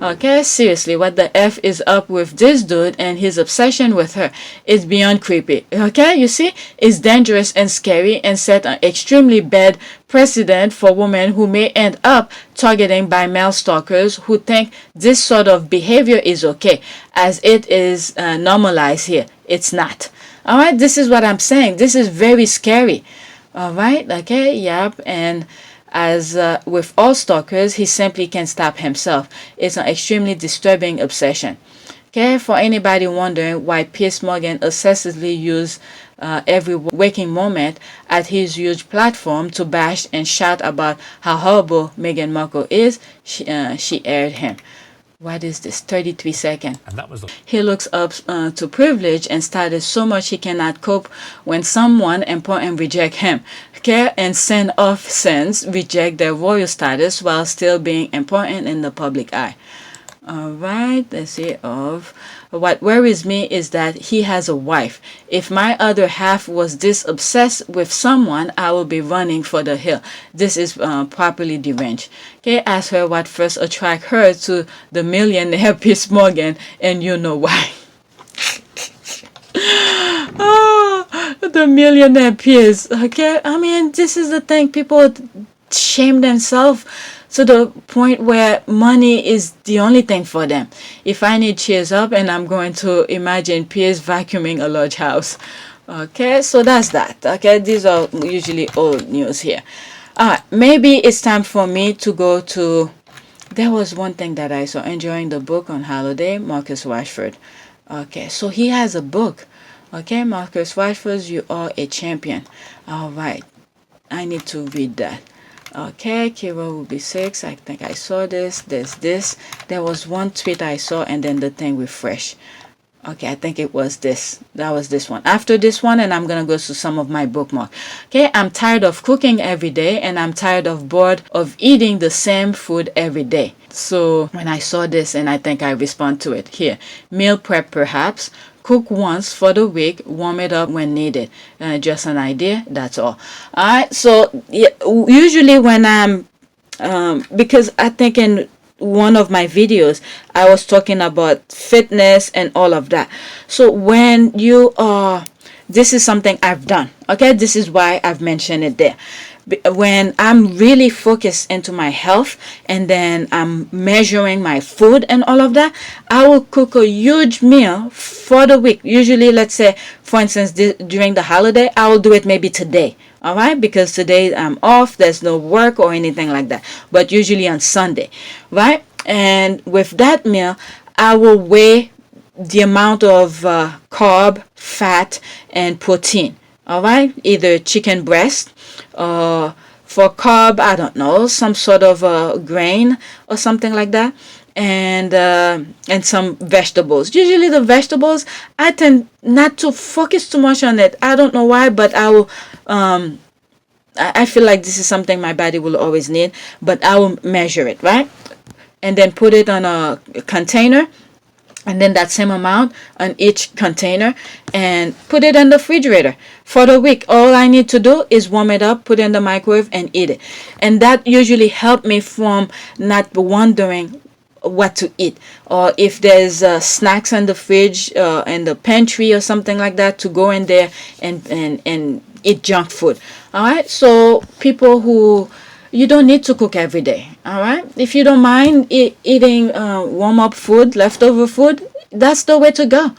Okay, seriously, what the F is up with this dude and his obsession with her? It's beyond creepy. Okay, you see? It's dangerous and scary and set an extremely bad precedent for women who may end up targeting by male stalkers who think this sort of behavior is okay, as it is normalized here. It's not. Alright, this is what I'm saying. This is very scary. Alright, okay, yep, and as with all stalkers, he simply can't stop himself. It's an extremely disturbing obsession. Okay, for anybody wondering why Piers Morgan obsessively used every waking moment at his huge platform to bash and shout about how horrible Meghan Markle is, she aired him. What is this? 33 seconds. And that was He looks up to privilege and status so much he cannot cope when someone important reject him. Okay, and send off sins reject their royal status while still being important in the public eye. Alright, let's see of what worries me is that he has a wife. If my other half was this obsessed with someone, I will be running for the hill. This is properly deranged. Okay, ask her what first attract her to the millionaire Piers Morgan, and you know why. Oh, the millionaire Piers. Okay, I mean, this is the thing. People shame themselves to the point where money is the only thing for them. If I need cheers up, and I'm going to imagine Piers vacuuming a large house. Okay, so that's that. Okay, these are usually old news here. Maybe it's time for me to go to... There was one thing that I saw. Enjoying the book on holiday, Marcus Rashford. Okay, so he has a book. Okay, Marcus Rashford, you are a champion. All right, I need to read that. Okay, Kira will be 6. I think I saw this. There's this. There was one tweet I saw, and then the thing refreshed. Okay, I think it was this. That was this one. After this one, and I'm going to go to some of my bookmark. Okay, I'm tired of cooking every day, and I'm bored of eating the same food every day. So when I saw this, and I think I respond to it here. Meal prep perhaps. Cook once for the week, warm it up when needed. Just an idea, that's all. Alright, so yeah, usually when I'm, because I think in one of my videos, I was talking about fitness and all of that. So when you are, this is something I've done. Okay, this is why I've mentioned it there. when I'm really focused into my health, and then I'm measuring my food and all of that, I will cook a huge meal for the week. Usually, let's say, for instance, during the holiday, I will do it maybe today. All right, because today I'm off, there's no work or anything like that, but usually on Sunday, right? And with that meal, I will weigh the amount of carb, fat, and protein. All right, either chicken breast, for carb, I don't know, some sort of grain or something like that, and some vegetables. Usually the vegetables, I tend not to focus too much on it. I don't know why, but I will. I feel like this is something my body will always need, but I will measure it, right? And then put it on a container, and then that same amount on each container, and put it in the refrigerator for the week. All I need to do is warm it up, put it in the microwave, and eat it. And that usually helped me from not wondering what to eat, or if there's snacks in the fridge, in the pantry or something like that, to go in there and eat junk food. All right, so people who, you don't need to cook every day. All right, if you don't mind eating warm up food, leftover food, that's the way to go.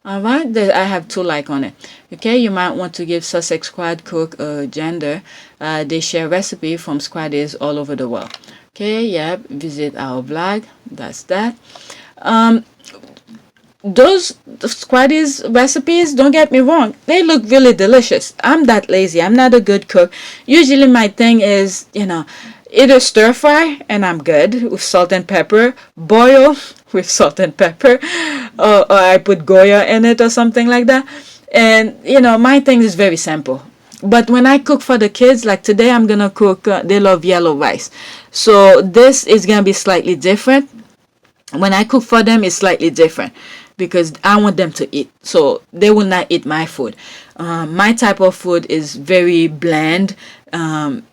All right, I have 2 like on it. Okay, you might want to give Sussex Squad Cook a gender. They share recipe from squaddies all over the world. Okay, yeah, visit our blog. That's that. Those squaddies recipes, don't get me wrong, they look really delicious. I'm that lazy. I'm not a good cook. Usually my thing is, either stir fry and I'm good with salt and pepper, boil with salt and pepper, or I put Goya in it or something like that. And my thing is very simple. But when I cook for the kids, like today I'm gonna cook, they love yellow rice, so this is gonna be slightly different. When I cook for them, it's slightly different because I want them to eat, so they will not eat my food. My type of food is very bland, not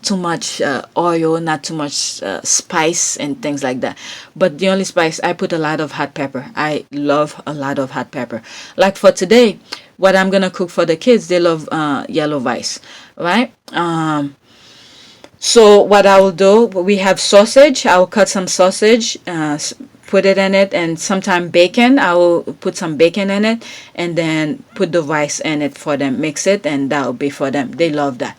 too much oil, not too much spice and things like that. But the only spice, I put a lot of hot pepper. I love a lot of hot pepper. Like for today, what I'm gonna cook for the kids, they love yellow rice, right? So what I will do, we have sausage. I will cut some sausage, put it in it, and sometimes bacon. I will put some bacon in it, and then put the rice in it for them. Mix it, and that will be for them. They love that.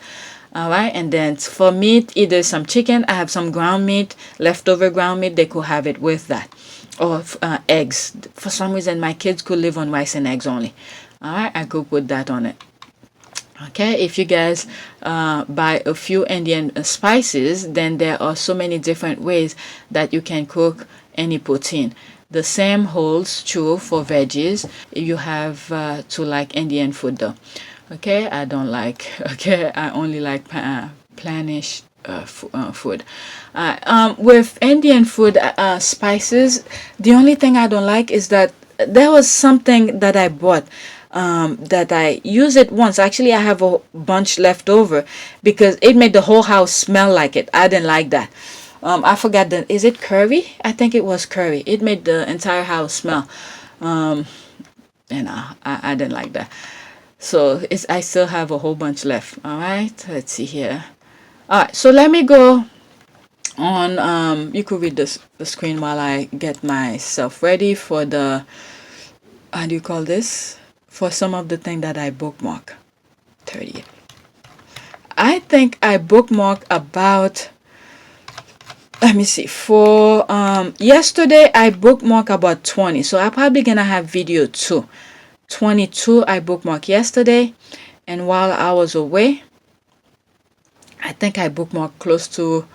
All right, and then for meat, either some chicken. I have some ground meat, leftover ground meat. They could have it with that, or eggs. For some reason, my kids could live on rice and eggs only. All right, I could put that on it. Okay, if you guys buy a few Indian spices, then there are so many different ways that you can cook any protein. The same holds true for veggies. You have to like Indian food though. Okay, I don't like. Okay, I only like planish food. With Indian food spices, the only thing I don't like is that there was something that I bought. That I use it once. Actually, I have a bunch left over because it made the whole house smell like it. I didn't like that. I forgot is it curry? I think it was curry. It made the entire house smell. I didn't like that. So I still have a whole bunch left. All right, let's see here. All right, so let me go on. You could read the screen while I get myself ready for the, how do you call this? For some of the thing that I bookmark. 30. I think I bookmark about, let me see, for yesterday I bookmark about 20, so I'm probably gonna have video too. 22 I bookmarked yesterday, and while I was away, I think I bookmarked close to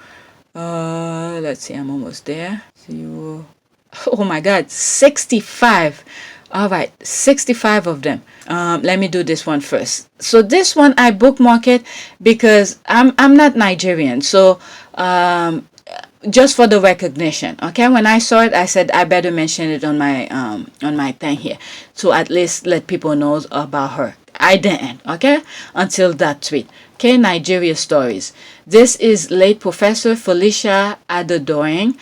let's see, I'm almost there. Oh my god, 65. All right, 65 of them. Let me do this one first. So this one I bookmark it because I'm not Nigerian, so just for the recognition. Okay, when I saw it, I said I better mention it on my thing here, to at least let people know about her. I didn't, okay, until that tweet. Okay, Nigeria stories. This is late Professor Felicia Adedoyin.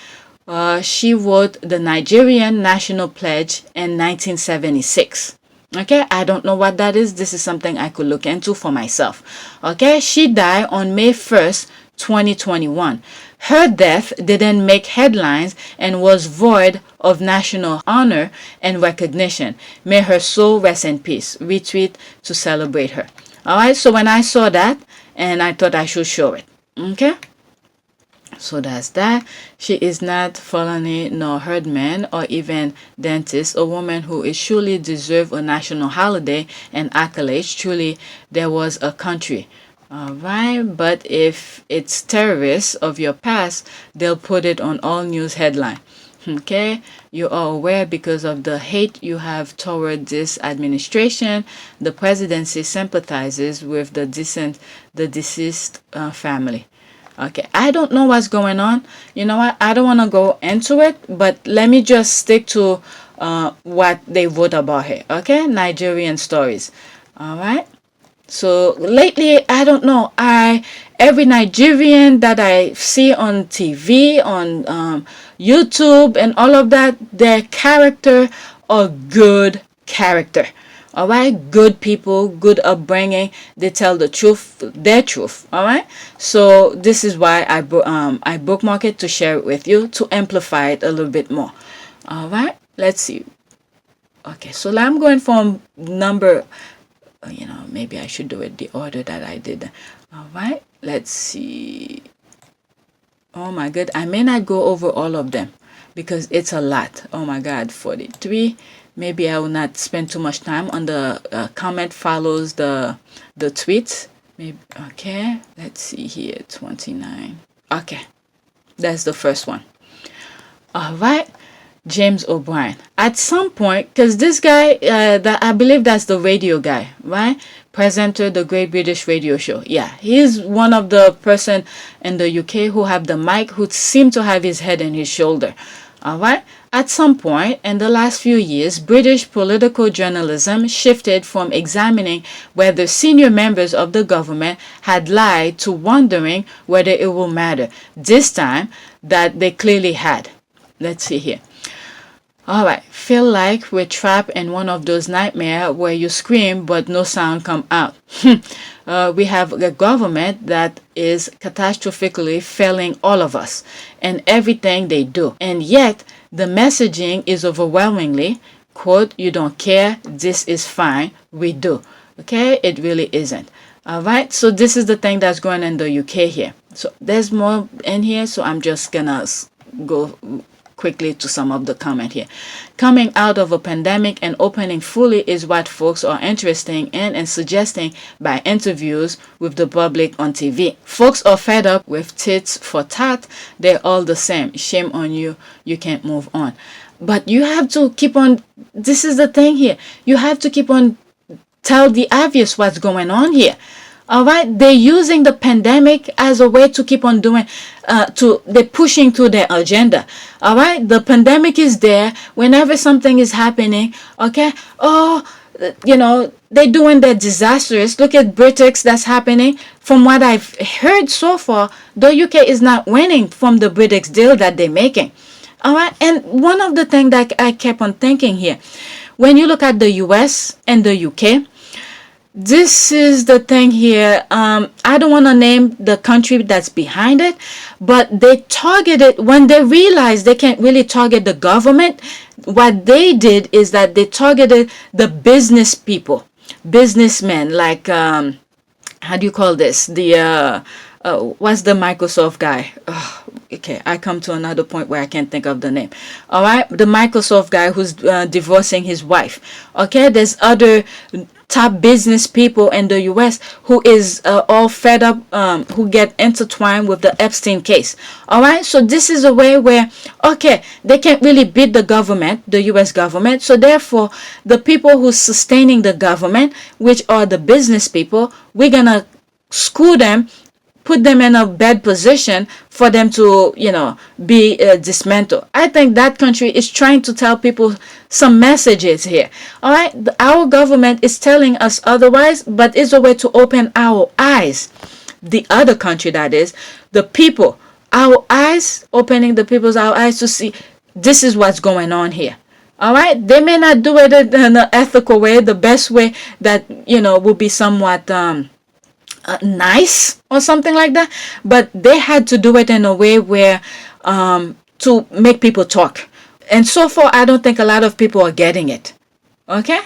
She wrote the Nigerian National Pledge in 1976. Okay, I don't know what that is. This is something I could look into for myself. Okay, she died on May 1st, 2021. Her death didn't make headlines and was void of national honor and recognition. May her soul rest in peace. Retweet to celebrate her. Alright, so when I saw that, and I thought I should show it. Okay? So that's that. She is not felony nor herdman or even dentist, a woman who is surely deserve a national holiday and accolades. Truly, there was a country. Alright, but if it's terrorists of your past, they'll put it on all news headline. Okay, you are aware because of the hate you have toward this administration. The presidency sympathizes with the deceased family. Okay, I don't know what's going on. You know what? I don't want to go into it, but let me just stick to what they wrote about here. Okay, Nigerian stories. All right. So lately, I don't know. Every Nigerian that I see on TV, on YouTube, and all of that, their character are good character. All right, good people, good upbringing. They tell the truth, their truth. All right. So this is why I bookmark it to share it with you to amplify it a little bit more. All right. Let's see. Okay, so I'm going from number. Maybe I should do it the order that I did. All right. Let's see. Oh my God, I may not go over all of them because it's a lot. Oh my God, 43. Maybe I will not spend too much time on the comment follows the tweet. Maybe okay. Let's see here. 29. Okay, that's the first one. All right. James O'Brien. At some point, because this guy, that I believe that's the radio guy, right? Presenter, the Great British Radio Show. Yeah, he's one of the person in the UK who have the mic, who seem to have his head and his shoulder. All right. At some point in the last few years, British political journalism shifted from examining whether senior members of the government had lied to wondering whether it will matter. This time that they clearly had. Let's see here. All right, feel like we're trapped in one of those nightmares where you scream but no sound come out. We have a government that is catastrophically failing all of us and everything they do. And yet the messaging is overwhelmingly, quote, you don't care, this is fine, we do. Okay, it really isn't. All right, so this is the thing that's going on in the UK here. So there's more in here, so I'm just gonna go quickly to some of the comment here. Coming out of a pandemic and opening fully is what folks are interested in and suggesting by interviews with the public on TV. Folks are fed up with tits for tat. They're all the same. Shame on you. You can't move on. But you have to keep on. This is the thing here. You have to keep on tell the obvious what's going on here. All right, they're using the pandemic as a way to keep on doing, they're pushing through their agenda. All right, the pandemic is there whenever something is happening. Okay, they're doing their disastrous. Look at Brexit that's happening. From what I've heard so far, the UK is not winning from the Brexit deal that they're making. All right, and one of the things that I kept on thinking here, when you look at the US and the UK, this is the thing here. I don't want to name the country that's behind it, but they targeted when they realized they can't really target the government. What they did is that they targeted the business people, businessmen, like how do you call this? The what's the Microsoft guy? Okay, I come to another point where I can't think of the name. All right, the Microsoft guy who's divorcing his wife. Okay, there's other top business people in the US who is all fed up, who get intertwined with the Epstein case. All right, so this is a way where, okay, they can't really beat the government, the US government, so therefore the people who's sustaining the government, which are the business people, we're gonna screw them, put them in a bad position for them to, be dismantled. I think that country is trying to tell people some messages here. All right, our government is telling us otherwise, but it's a way to open our eyes. The other country, that is, the people, our eyes, opening the people's our eyes to see this is what's going on here. All right, they may not do it in an ethical way, the best way that will be somewhat nice or something like that, but they had to do it in a way where to make people talk. And so far, I don't think a lot of people are getting it. Okay,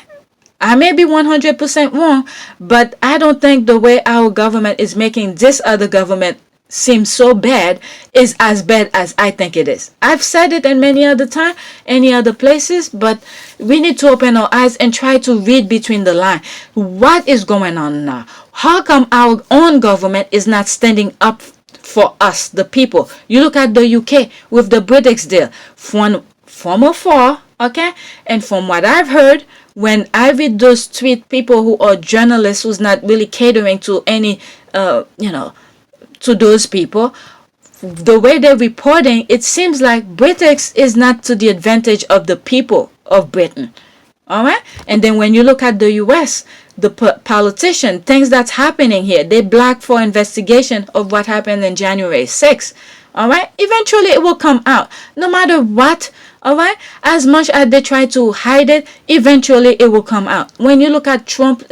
I may be 100% wrong, but I don't think the way our government is making this other government seem so bad is as bad as I think it is. I've said it in many other time, any other places, but we need to open our eyes and try to read between the lines. What is going on now? How come our own government is not standing up for us, the people? You look at the UK with the Brexit deal from afar, okay? And from what I've heard, when I read those tweet people who are journalists who's not really catering to any, to those people, the way they're reporting, it seems like Brexit is not to the advantage of the people of Britain. All right. And then when you look at the US, the politician, things that's happening here, they black for investigation of what happened in January 6th. All right. Eventually it will come out no matter what. All right. As much as they try to hide it, eventually it will come out. When you look at Trump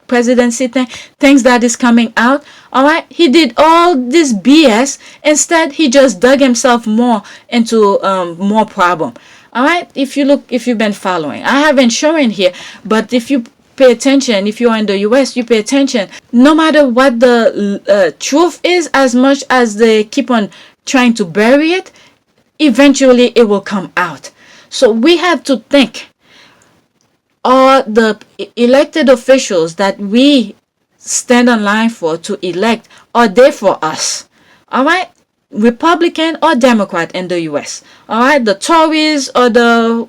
presidency things that is coming out. All right. He did all this BS. Instead, he just dug himself more into more problem. All right. If you've been following, I haven't shown here, but if you pay attention, if you're in the US, you pay attention. No matter what the truth is, as much as they keep on trying to bury it, eventually it will come out. So we have to think, are the elected officials that we stand on line for to elect, are they for us? All right, Republican or Democrat in the US? All right, the Tories or the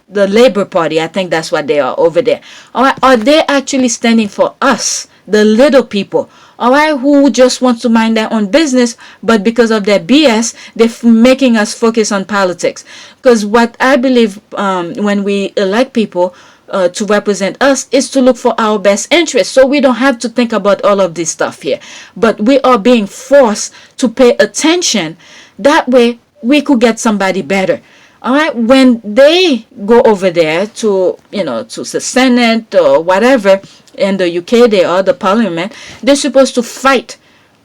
Labour Party, I think that's what they are over there. All right, are they actually standing for us, the little people? All right, who just wants to mind their own business, but because of their BS, they're making us focus on politics. Because what I believe when we elect people to represent us is to look for our best interests. So we don't have to think about all of this stuff here. But we are being forced to pay attention. That way, we could get somebody better. All right, when they go over there to the Senate or whatever, in the UK they are the parliament, they're supposed to fight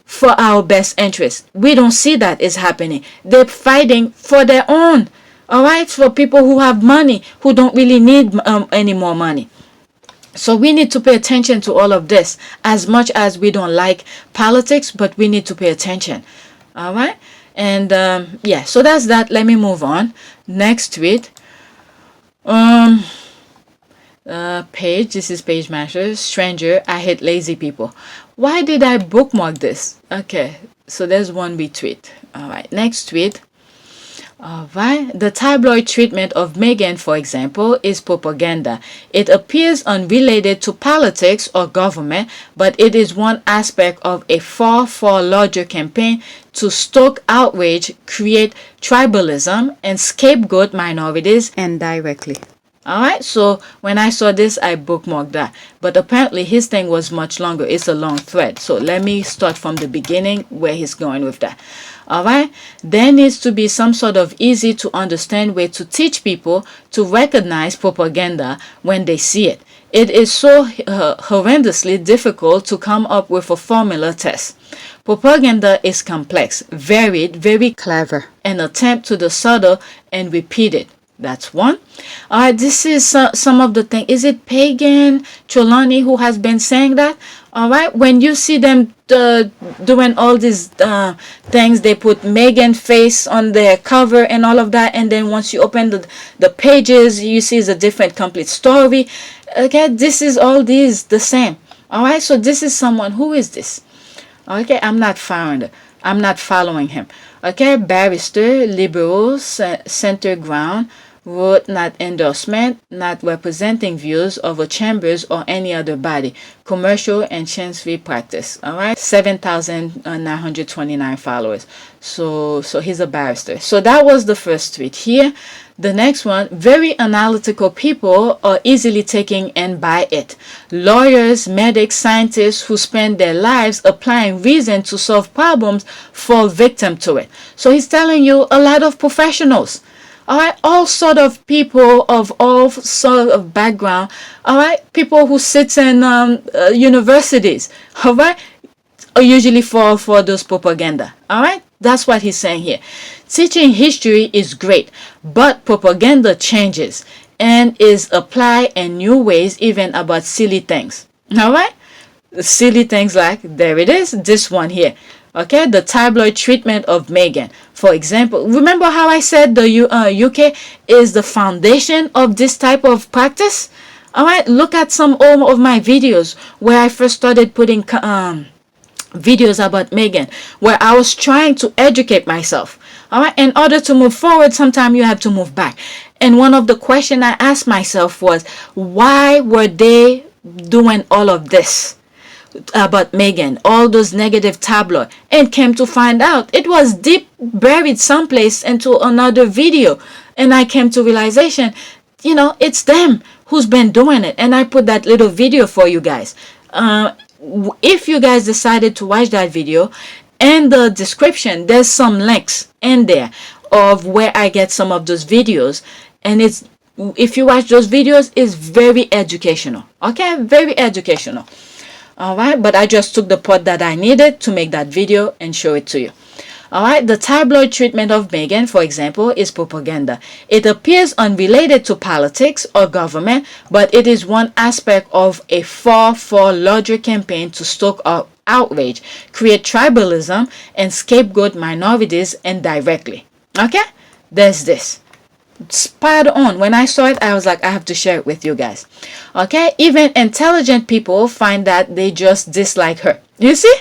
for our best interest. We don't see that is happening. They're fighting for their own. All right, for people who have money, who don't really need any more money. So we need to pay attention to all of this. As much as we don't like politics, but we need to pay attention. All right. And so that's that. Let me move on. Next tweet. Page. This is Page Masters. Stranger. I hate lazy people. Why did I bookmark this? Okay. So there's one retweet. All right. Next tweet. All right. The tabloid treatment of Meghan, for example, is propaganda. It appears unrelated to politics or government, but it is one aspect of a far, far larger campaign to stoke outrage, create tribalism, and scapegoat minorities indirectly. All right, so when I saw this, I bookmarked that. But apparently his thing was much longer. It's a long thread. So let me start from the beginning where he's going with that. All right, there needs to be some sort of easy to understand way to teach people to recognize propaganda when they see it. It is so horrendously difficult to come up with a formula test. Propaganda is complex, varied, very clever, an attempt to the subtle and repeated. That's one. This is some of the thing. Is it Pagan Trelawney who has been saying that? All right. When you see them doing all these things, they put Meghan face on their cover and all of that. And then once you open the pages, you see it's a different complete story. Okay. This is all these the same. All right. So this is someone. Who is this? Okay. I'm not following him. Okay. Barrister, liberal, center ground. Wrote not endorsement, not representing views of a chambers or any other body, commercial and chancery practice. All right, 7,929 followers. So he's a barrister. So that was the first tweet here. The next one, very analytical people are easily taken in by it. Lawyers, medics, scientists who spend their lives applying reason to solve problems fall victim to it. So he's telling you a lot of professionals. All right, all sort of people of all sort of background. All right, people who sit in universities. All right, usually fall for those propaganda. All right, that's what he's saying here. Teaching history is great, but propaganda changes and is applied in new ways, even about silly things. All right, silly things like, there it is, this one here. Okay, the tabloid treatment of Meghan, for example. Remember how I said the UK is the foundation of this type of practice? All right, look at some of my videos where I first started putting videos about Meghan, where I was trying to educate myself. All right, in order to move forward, sometimes you have to move back. And one of the questions I asked myself was, why were they doing all of this about Meghan, all those negative tabloid? And came to find out it was deep buried someplace into another video. And I came to realization, it's them who's been doing it. And I put that little video for you guys. If you guys decided to watch that video, in the description there's some links in there of where I get some of those videos, and if you watch those videos, it's very educational. Okay, very educational. All right, but I just took the part that I needed to make that video and show it to you. All right, the tabloid treatment of Meghan, for example, is propaganda. It appears unrelated to politics or government, but it is one aspect of a far larger campaign to stoke outrage, create tribalism, and scapegoat minorities indirectly. Okay, there's this. Spot on. When I saw it, I was like, I have to share it with you guys. Okay, even intelligent people find that they just dislike her. You see?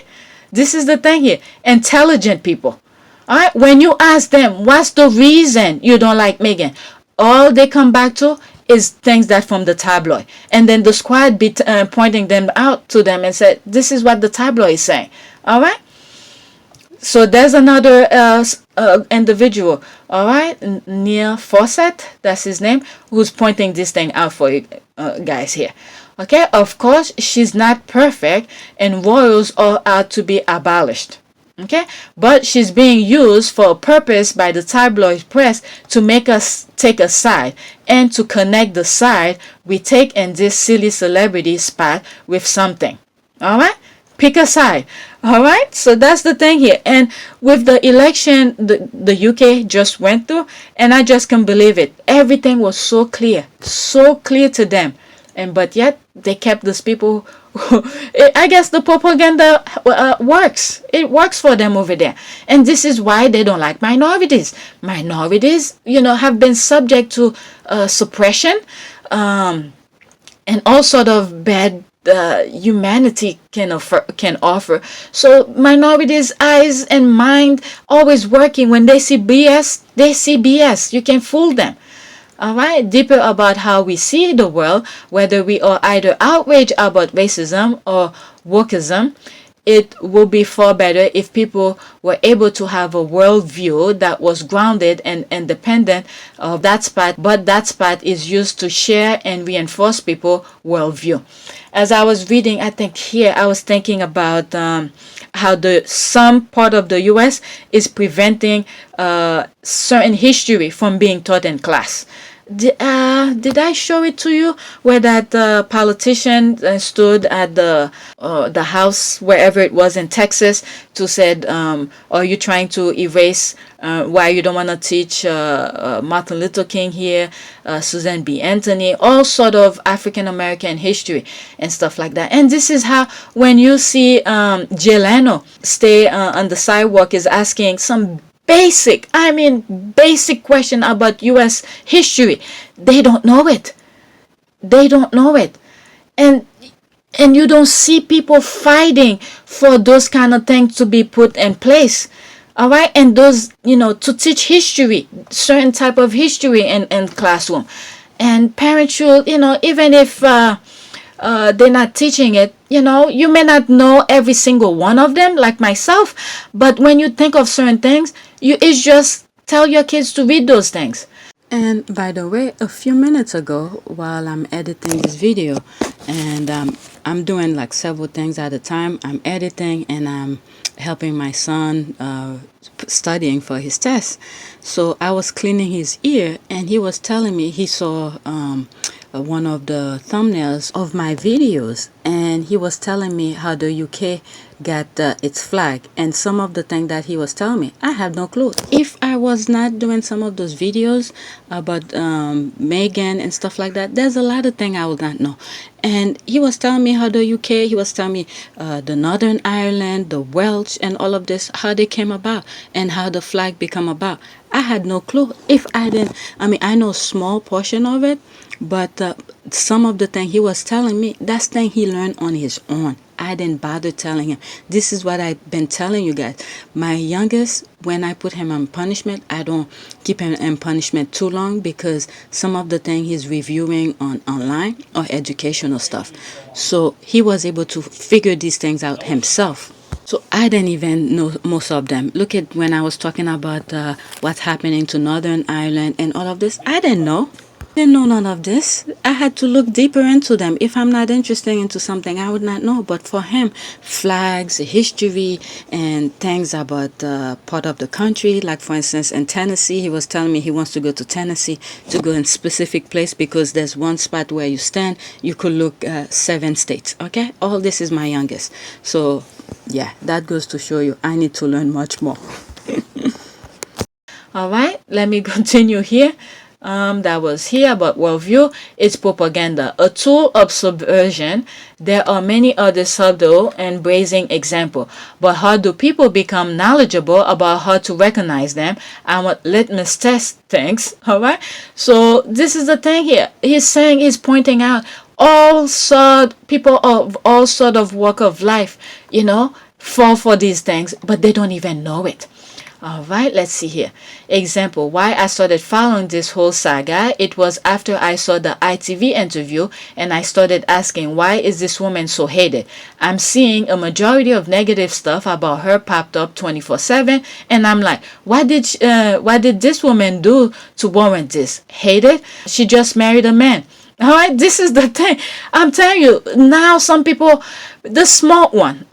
This is the thing here. Intelligent people. All right. When you ask them, what's the reason you don't like Meghan? All they come back to is things that from the tabloid. And then the squad be pointing them out to them and said, this is what the tabloid is saying. All right. So there's another individual. All right. Neil Fawcett, that's his name, who's pointing this thing out for you guys here. Okay, of course, she's not perfect, and royals are to be abolished. Okay, but she's being used for a purpose by the tabloid press to make us take a side and to connect the side we take in this silly celebrity spot with something. All right, pick a side. All right, so that's the thing here. And with the election the UK just went through, and I just can't believe it. Everything was so clear to them. But yet they kept these people. I guess the propaganda works. It works for them over there. And this is why they don't like minorities. Minorities, have been subject to suppression and all sort of bad humanity can offer. So minorities' eyes and mind always working. When they see BS, they see BS. You can fool them. All right, deeper about how we see the world, whether we are either outraged about racism or wokeism, it would be far better if people were able to have a worldview that was grounded and independent of that spot, but that spot is used to share and reinforce people's worldview. As I was reading, I think here, I was thinking about how some part of the US is preventing certain history from being taught in class. Did I show it to you where that politician stood at the house, wherever it was in Texas, to said, are you trying to erase why you don't want to teach Martin Luther King here, Susan B. Anthony, all sort of African American history and stuff like that. And this is how, when you see Jay Leno stay on the sidewalk, is asking some basic question about U.S. history. They don't know it. And you don't see people fighting for those kind of things to be put in place. All right. And those, to teach history, certain type of history in classroom. And parents should, even if they're not teaching it, you may not know every single one of them, like myself, but when you think of certain things, it's just tell your kids to read those things. And by the way, a few minutes ago, while I'm editing this video and I'm doing like several things at a time. I'm editing and I'm helping my son studying for his test. So I was cleaning his ear, and he was telling me he saw one of the thumbnails of my videos, and he was telling me how the UK got its flag, and some of the things that he was telling me, I have no clue. If I was not doing some of those videos about Meghan and stuff like that, there's a lot of things I would not know. And he was telling me how the UK, he was telling me the Northern Ireland, the Welsh, and all of this, how they came about and how the flag become about. I had no clue. If I didn't, I mean, I know a small portion of it, but some of the thing he was telling me, that's thing he learned on his own. I didn't bother telling him. This is what I've been telling you guys. My youngest, when I put him on punishment, I don't keep him in punishment too long, because some of the thing he's reviewing online or educational stuff. So he was able to figure these things out himself. So I didn't even know most of them. Look at when I was talking about what's happening to Northern Ireland and all of this. I didn't know. Didn't know none of this. I had to look deeper into them. If I'm not interested into something, I would not know. But for him, flags, history, and things about part of the country, like for instance in Tennessee, he was telling me he wants to go to Tennessee to go in specific place because there's one spot where you stand, you could look 7 states. Okay, all this is my youngest. So yeah, that goes to show you I need to learn much more. All right, let me continue here. That was here about worldview. It's propaganda, a tool of subversion. There are many other subtle and brazen examples, but how do people become knowledgeable about how to recognize them and what litmus test things? All right, so this is the thing here. He's pointing out people of all sort of walk of life, fall for these things, but they don't even know it. All right, let's see here. Example, why I started following this whole saga. It was after I saw the ITV interview and I started asking, why is this woman so hated? I'm seeing a majority of negative stuff about her popped up 24/7, and I'm like, what did this woman do to warrant this? Hated? She just married a man. All right, this is the thing. I'm telling you, now some people, the smart one,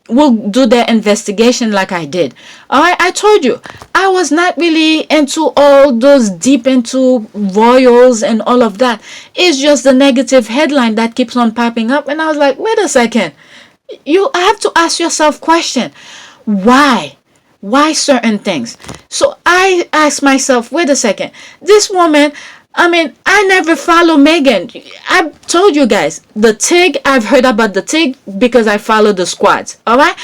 will do their investigation like I did. All right, I told you, I was not really into all those deep into royals and all of that. It's just the negative headline that keeps on popping up. And I was like, wait a second. You have to ask yourself question. Why? Why certain things? So I asked myself, wait a second. This woman, I never follow Meghan. I told you guys, the TIG, I've heard about the TIG because I follow the squads. All right.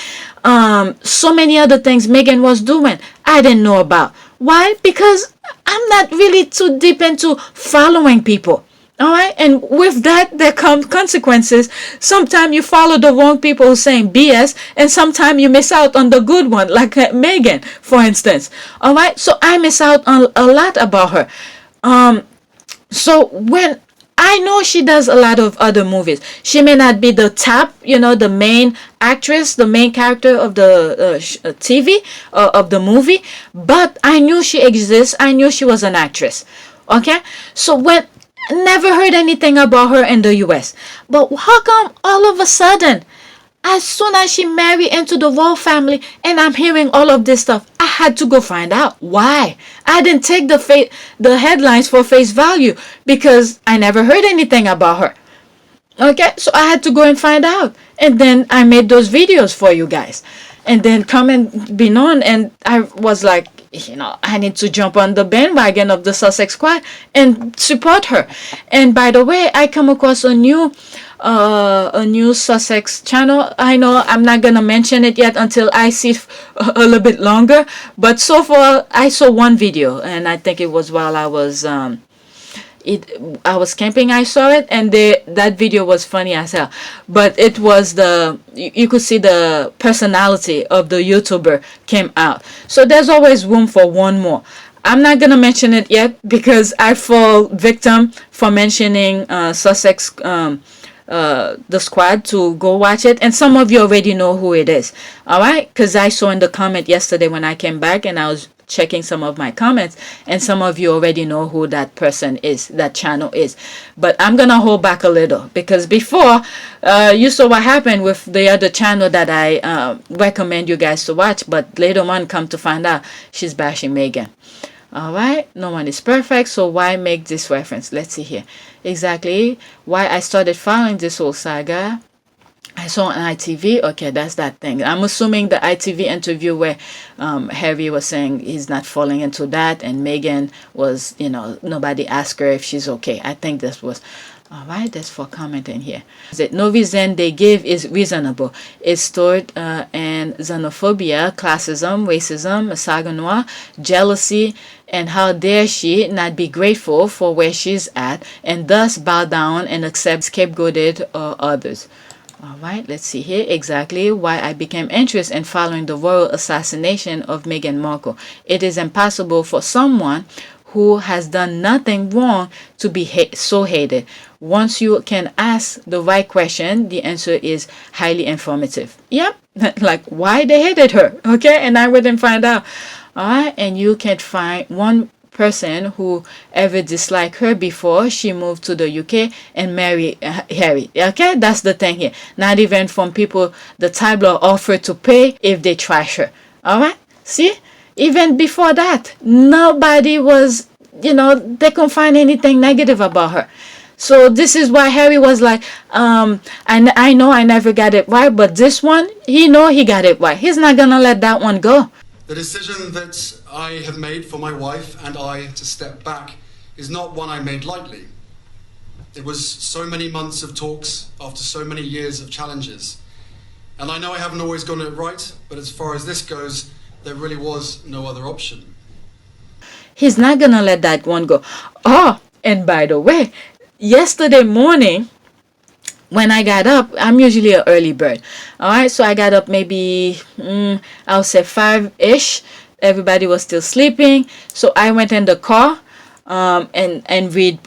So many other things Meghan was doing, I didn't know about. Why? Because I'm not really too deep into following people. All right. And with that, there come consequences. Sometimes you follow the wrong people saying BS, and sometimes you miss out on the good one, like Meghan, for instance. All right. So I miss out on a lot about her. So when I know she does a lot of other movies, she may not be the top, the main actress, the main character of the TV, of the movie, but I knew she exists. I knew she was an actress. Okay. So when never heard anything about her in the US, but how come all of a sudden, as soon as she married into the royal family and I'm hearing all of this stuff, I had to go find out why. I didn't take the headlines for face value because I never heard anything about her. Okay, so I had to go and find out. And then I made those videos for you guys. And then come and be known. And I was like, I need to jump on the bandwagon of the Sussex squad and support her. And by the way, I come across a new Sussex channel. I know I'm not gonna mention it yet until I see a little bit longer, but so far I saw one video, and I think it was while I was camping. I saw it, and that video was funny as hell. But it was you could see the personality of the YouTuber came out. So there's always room for one more. I'm not gonna mention it yet because I fall victim for mentioning Sussex. The squad to go watch it, and some of you already know who it is. All right, because I saw in the comment yesterday when I came back and I was checking some of my comments, and some of you already know who that person is, that channel is. But I'm gonna hold back a little, because before you saw what happened with the other channel that I recommend you guys to watch, but later on come to find out she's bashing Meghan. All right, no one is perfect, so why make this reference? Let's see here exactly why I started following this whole saga. I saw on ITV. Okay, that's that thing. I'm assuming the ITV interview where Harry was saying he's not falling into that, and Meghan was, you know, nobody asked her if she's okay. I think this was. All right, that's for comment in here. No reason they give is reasonable. It's stored in xenophobia, classism, racism, misogyny, jealousy, and how dare she not be grateful for where she's at, and thus bow down and accept scapegoated others. All right, let's see here exactly why I became interested in following the royal assassination of Meghan Markle. It is impossible for someone who has done nothing wrong to be so hated. Once you can ask the right question, the answer is highly informative. Yep, like why they hated her, okay? And I wouldn't find out. All right, and you can find one person who ever disliked her before she moved to the UK and married Harry. Okay, that's the thing here. Not even from people the tabloid offered to pay if they trash her. All right, see? Even before that, nobody was, you know, they couldn't find anything negative about her. So this is why Harry was like, I know I never got it right, but this one, he got it right. He's not gonna let that one go. The decision that I have made for my wife and I to step back is not one I made lightly. It was so many months of talks after so many years of challenges. And I know I haven't always gotten it right, but as far as this goes, there really was no other option. He's not gonna let that one go. Oh, and by the way, yesterday morning, when I got up, I'm usually an early bird. All right, so I got up maybe, I'll say 5-ish. Everybody was still sleeping. So I went in the car and read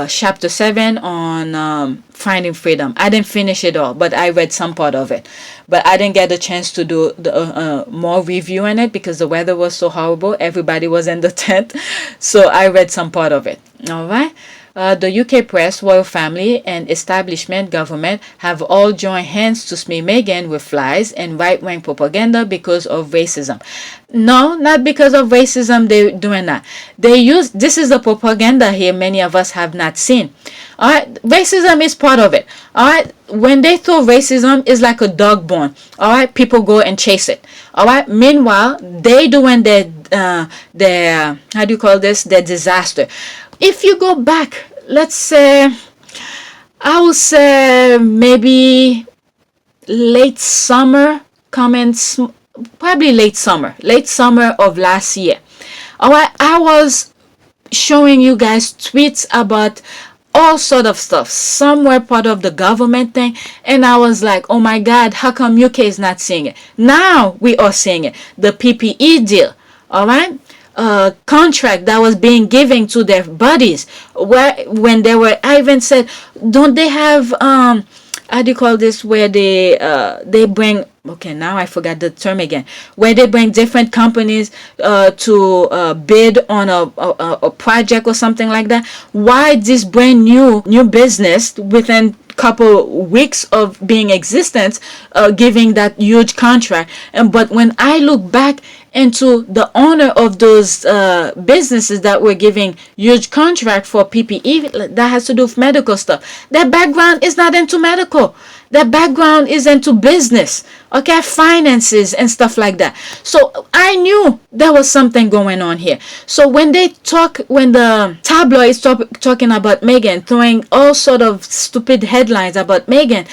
chapter 7 on Finding Freedom. I didn't finish it all, but I read some part of it. But I didn't get a chance to do the, more review in it because the weather was so horrible. Everybody was in the tent. So I read some part of it. All right. The UK press, royal family, and establishment government have all joined hands to smear Meghan with lies and right-wing propaganda because of racism. No, not because of racism they're doing that. This is the propaganda here many of us have not seen. All right, racism is part of it. All right, when they throw racism, it's like a dog bone. All right, people go and chase it. All right, meanwhile, they doing their how do you call this? Their disaster. If you go back, let's say, I would say maybe late summer, probably late summer of last year. All right, I was showing you guys tweets about all sort of stuff. Some were part of the government thing, and I was like, oh my God, how come UK is not seeing it? Now we are seeing it. The PPE deal, all right? Contract that was being given to their buddies, when they were, I even said, don't they have how do you call this, where they bring, okay, now I forgot the term again, where they bring different companies to bid on a project or something like that. Why this brand new business within couple weeks of being existence giving that huge contract? But when I look back into the owner of those businesses that were giving huge contract for PPE that has to do with medical stuff, their background is not into medical. Their background is into business, okay, finances and stuff like that. So I knew there was something going on here. So when the tabloid is talking about Meghan, throwing all sort of stupid headlines about Meghan,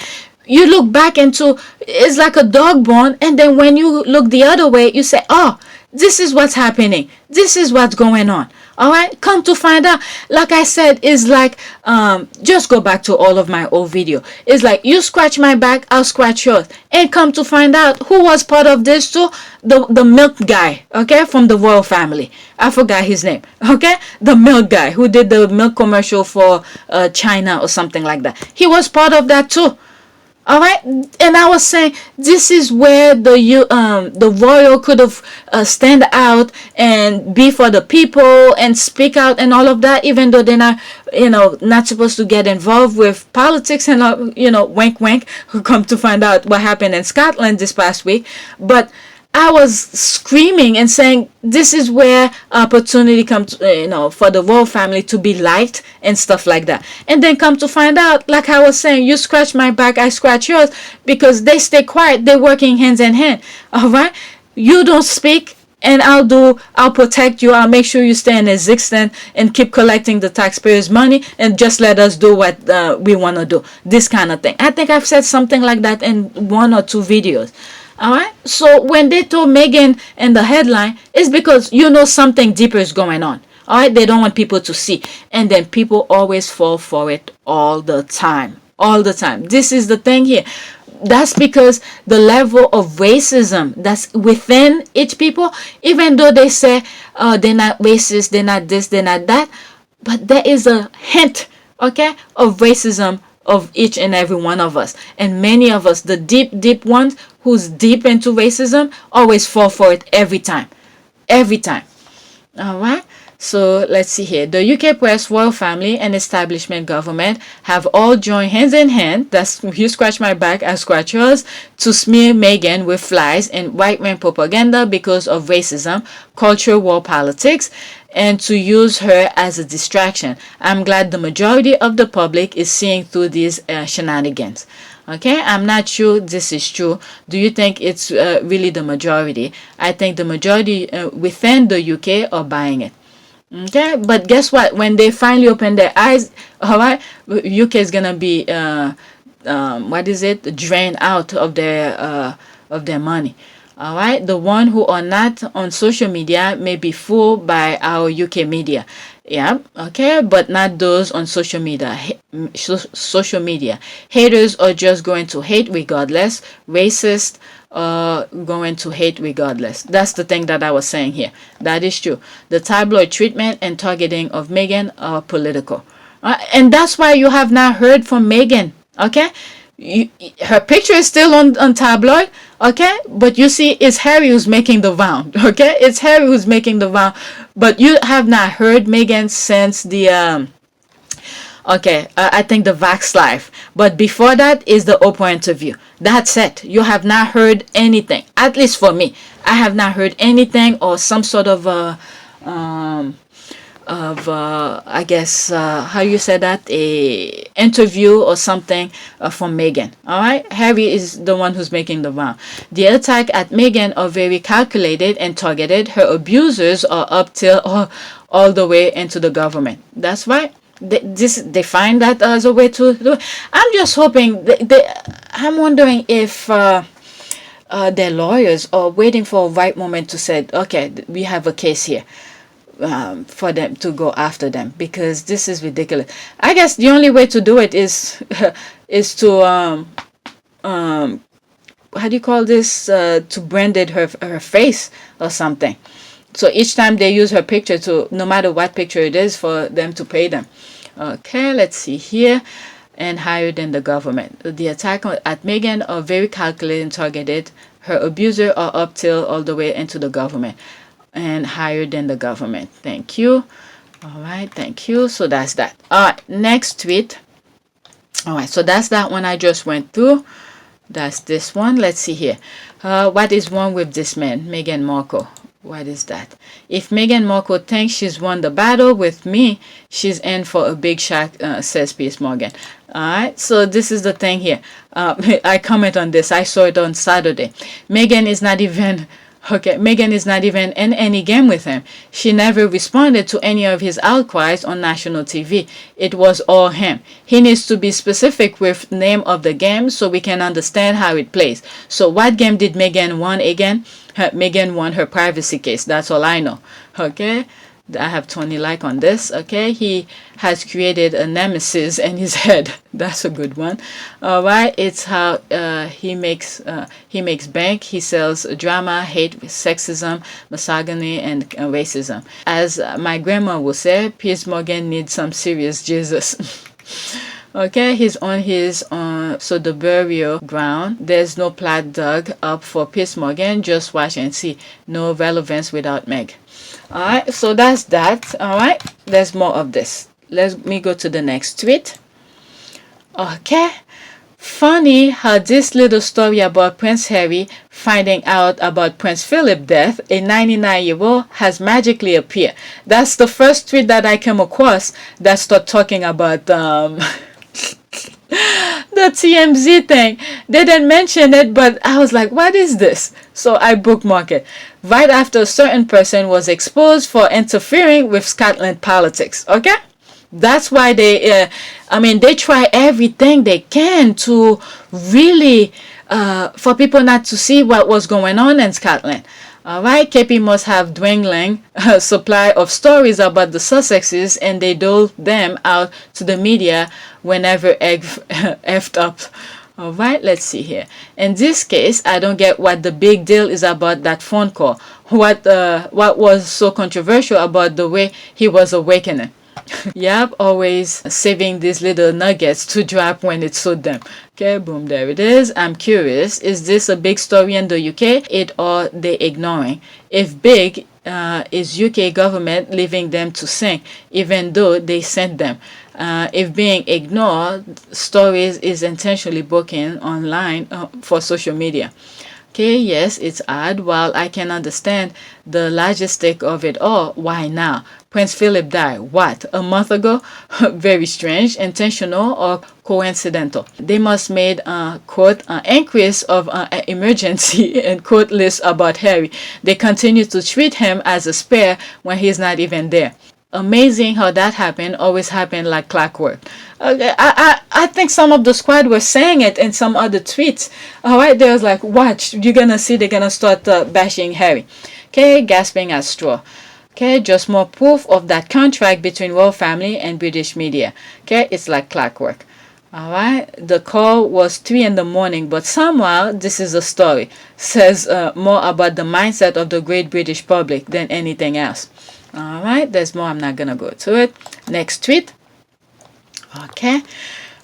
you look back into, it's like a dog bone, and then when you look the other way, you say, oh, this is what's happening. This is what's going on. All right, come to find out, like I said, is like, just go back to all of my old video. It's like, you scratch my back, I'll scratch yours. And come to find out who was part of this too, the milk guy, okay, from the royal family. I forgot his name, okay? The milk guy who did the milk commercial for China or something like that. He was part of that too. All right, and I was saying this is where the royal could have stand out and be for the people and speak out and all of that, even though they're not, not supposed to get involved with politics and wink wink. Who come to find out what happened in Scotland this past week, but I was screaming and saying this is where opportunity comes, for the royal family to be liked and stuff like that. And then come to find out, like I was saying, you scratch my back, I scratch yours, because they stay quiet. They're working hands in hand. All right, you don't speak, and I'll protect you. I'll make sure you stay in existence and keep collecting the taxpayers' money and just let us do what we want to do. This kind of thing. I think I've said something like that in 1 or 2 videos. All right, so when they told Meghan in the headline, it's because something deeper is going on. All right, they don't want people to see, and then people always fall for it all the time. This is the thing here. That's because the level of racism that's within each people, even though they say they're not racist, they're not this, they're not that, but there is a hint, okay, of racism of each and every one of us. And many of us, the deep ones who's deep into racism, always fall for it every time. All right. So let's see here. The UK press, royal family, and establishment government have all joined hands in hand. That's you scratch my back, I scratch yours, to smear Meghan with flies and right-wing propaganda because of racism, culture war politics, and to use her as a distraction. I'm glad the majority of the public is seeing through these shenanigans. Okay, I'm not sure this is true. Do you think it's really the majority? I think the majority within the UK are buying it. Okay, but guess what? When they finally open their eyes, all right, UK is gonna be drained out of their money. All right, the one who are not on social media may be fooled by our UK media. Yeah, okay, but not those on social media. Haters are just going to hate regardless. Racist going to hate regardless. That's the thing that I was saying here. That is true. The tabloid treatment and targeting of Meghan are political. And that's why you have not heard from Meghan. Okay? Her picture is still on tabloid, okay, but you see it's Harry who's making the round. Okay, it's Harry who's making the round, but you have not heard Meghan since the I think the Vax Live, but before that is the Oprah interview. That's it. You have not heard anything, at least for me. I have not heard anything or some sort of I guess how you say that, a interview or something from Meghan. All right, Harry is the one who's making the round. The attack at Meghan are very calculated and targeted. Her abusers are up till all the way into the government. That's right. They find that as a way to do it. I'm just hoping I'm wondering if their lawyers are waiting for a right moment to say, okay, we have a case here. For them to go after them, because this is ridiculous. I guess the only way to do it is to how do you call this, to branded her face or something. So each time they use her picture, to no matter what picture it is, for them to pay them. Okay, let's see here. And higher than the government. The attack at Meghan are very calculated and targeted. Her abuser are up till all the way into the government. And higher than the government. Thank you. All right, thank you. So that's that. All right, next tweet. All right, so that's that one I just went through. That's this one. Let's see here. What is wrong with this man, Meghan Markle? What is that? If Meghan Markle thinks she's won the battle with me, she's in for a big shock, says Piers Morgan. All right, so this is the thing here. I comment on this. I saw it on Saturday. Meghan is not even in any game with him. She never responded to any of his outcries on national TV. It was all him. He needs to be specific with name of the game so we can understand how it plays. So what game did Meghan won again? Meghan won her privacy case. That's all I know. Okay. I have 20 likes on this. Okay, he has created a nemesis in his head. That's a good one. All right, it's how he makes bank. He sells drama, hate, sexism, misogyny, and racism. As my grandma would say, Piers Morgan needs some serious Jesus. Okay, he's on his so the burial ground. There's no plot dug up for Piers Morgan. Just watch and see. No relevance without Meg. Alright, so that's that. Alright, there's more of this. Let me go to the next tweet. Okay. Funny how this little story about Prince Harry finding out about Prince Philip's death, a 99-year-old, has magically appeared. That's the first tweet that I came across that started talking about the TMZ thing. They didn't mention it, but I was like, what is this? So I bookmarked it. Right after a certain person was exposed for interfering with Scotland politics. Okay? That's why they try everything they can to really, for people not to see what was going on in Scotland. Alright, KP must have dwindling supply of stories about the Sussexes, and they dole them out to the media whenever effed up. Alright, let's see here. In this case, I don't get what the big deal is about that phone call. What was so controversial about the way he was awakening? Yep, always saving these little nuggets to drop when it suits them. Okay, boom, there it is. I'm curious, is this a big story in the UK? It or they ignoring? If big, is UK government leaving them to sink, even though they sent them? If being ignored, stories is intentionally booking online for social media. Okay, yes, it's odd. While I can understand the logistic of it all, why now? Prince Philip died, what, a month ago? Very strange, intentional or coincidental. They must made, quote, increase of emergency and quote list about Harry. They continue to treat him as a spare when he's not even there. Amazing how that happened, always happened like clockwork. Okay, I think some of the squad were saying it in some other tweets. Alright, they was like, watch, you're gonna see they're gonna start bashing Harry. Okay, gasping at straw. Okay, just more proof of that contract between royal family and British media. Okay, it's like clockwork. Alright, the call was 3 in the morning, but somehow this is a story. Says more about the mindset of the great British public than anything else. Alright, there's more. I'm not gonna go to it. Next tweet. Okay.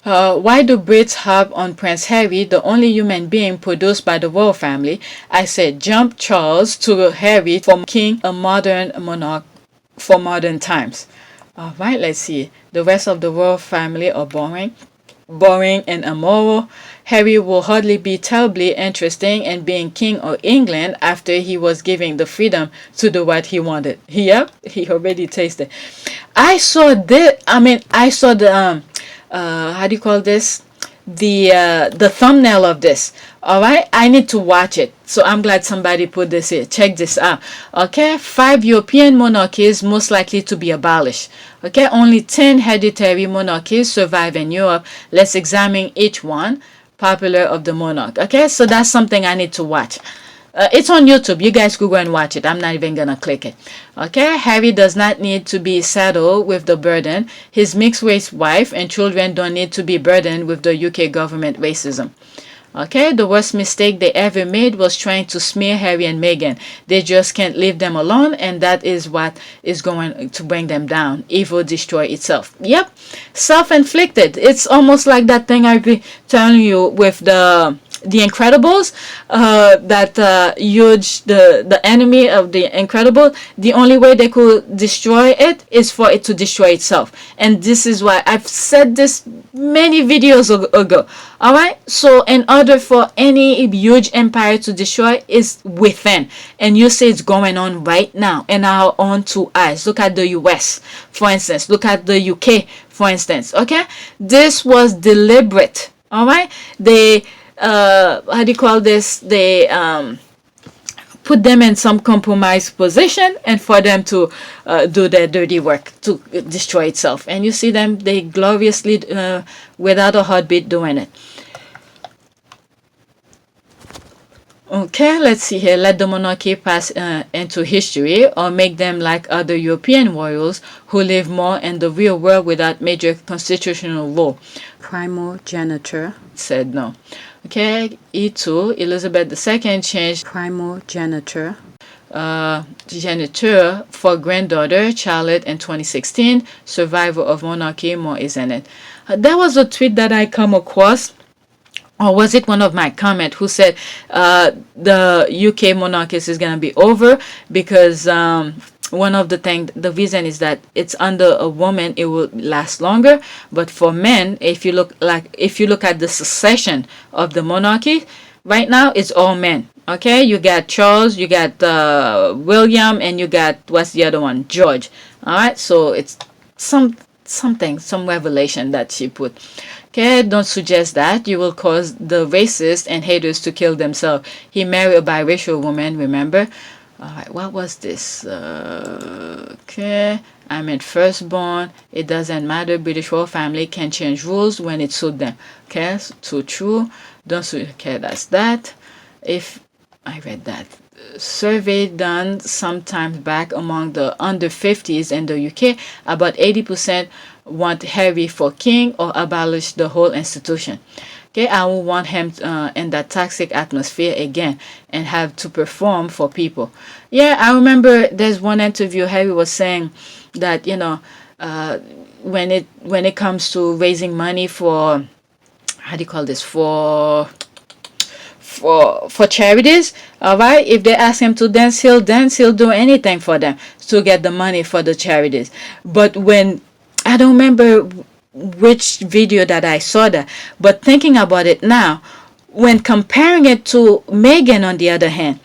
Why do Brits harp on Prince Harry, the only human being produced by the royal family? I said jump Charles to Harry from king, a modern monarch for modern times. Alright, let's see. The rest of the royal family are boring and immoral. Harry will hardly be terribly interesting in being king of England after he was giving the freedom to do what he wanted. Yep, he already tasted. I saw the how do you call this? The thumbnail of this. Alright, I need to watch it. So I'm glad somebody put this here. Check this out. Okay, 5 European monarchies most likely to be abolished. Okay, only 10 hereditary monarchies survive in Europe. Let's examine each one. Popular of the monarch. Okay, so that's something I need to watch. It's on YouTube. You guys could go and watch it. I'm not even gonna click it. Okay, Harry does not need to be saddled with the burden. His mixed-race wife and children don't need to be burdened with the UK government racism. Okay, the worst mistake they ever made was trying to smear Harry and Meghan. They just can't leave them alone, and that is what is going to bring them down. Evil destroy itself. Yep, self-inflicted. It's almost like that thing I've been telling you with the Incredibles, that huge, the enemy of the Incredible, the only way they could destroy it is for it to destroy itself. And this is why I've said this many videos ago. Alright, so in order for any huge empire to destroy, is within. And you say it's going on right now in our own two eyes. Look at the US, for instance. Look at the UK, for instance. Okay, this was deliberate. Alright, they how do you call this? They put them in some compromised position, and for them to do their dirty work to destroy itself. And you see them, they gloriously, without a heartbeat, doing it. Okay, let's see here. Let the monarchy pass into history, or make them like other European royals who live more in the real world without major constitutional law. Primogeniture said no. Okay, E2, Elizabeth II changed primogeniture genitor for granddaughter Charlotte in 2016. Survival of monarchy, more is in it. That was a tweet that I come across, or was it one of my comment, who said the UK monarchy is going to be over because one of the reason is that it's under a woman, it will last longer. But for men, if you look at the succession of the monarchy right now, it's all men. Okay, you got Charles, you got William, and you got, what's the other one, George. All right, so it's some revelation that she put. Okay, don't suggest that. You will cause the racists and haters to kill themselves. He married a biracial woman, remember? All right, what was this? Okay, I meant firstborn. It doesn't matter. British royal family can change rules when it suits them. Okay, so true. Okay, that's that. If I read that survey done sometime back among the under 50s in the UK, about 80% want Harry for king or abolish the whole institution. Okay, I will want him in that toxic atmosphere again and have to perform for people. Yeah, I remember there's one interview Harry was saying that, you know, when it comes to raising money for, how do you call this, for charities, all right, if they ask him to dance, he'll do anything for them to get the money for the charities. But when, I don't remember which video that I saw that, but thinking about it now, when comparing it to Meghan, on the other hand,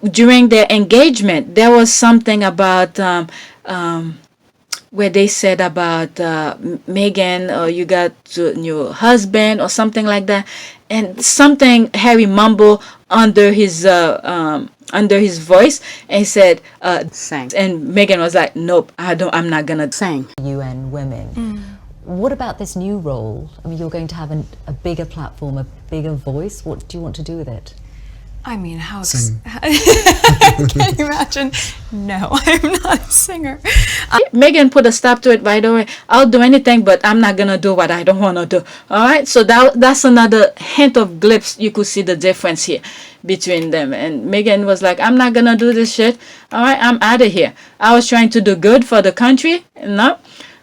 during their engagement, there was something about where they said about Meghan, you got a new husband or something like that, and something Harry mumbled under his voice, and he said sang, and Meghan was like, nope, I'm not gonna sing. UN women. What about this new role? I mean, you're going to have a bigger platform, a bigger voice. What do you want to do with it? I mean, how Sing. can you imagine? No, I'm not a singer. Meghan put a stop to it right away. I'll do anything, but I'm not gonna do what I don't want to do. All right, so that's another hint of glimpse. You could see the difference here between them. And Meghan was like, I'm not gonna do this shit. All right, I'm out of here. I was trying to do good for the country. No.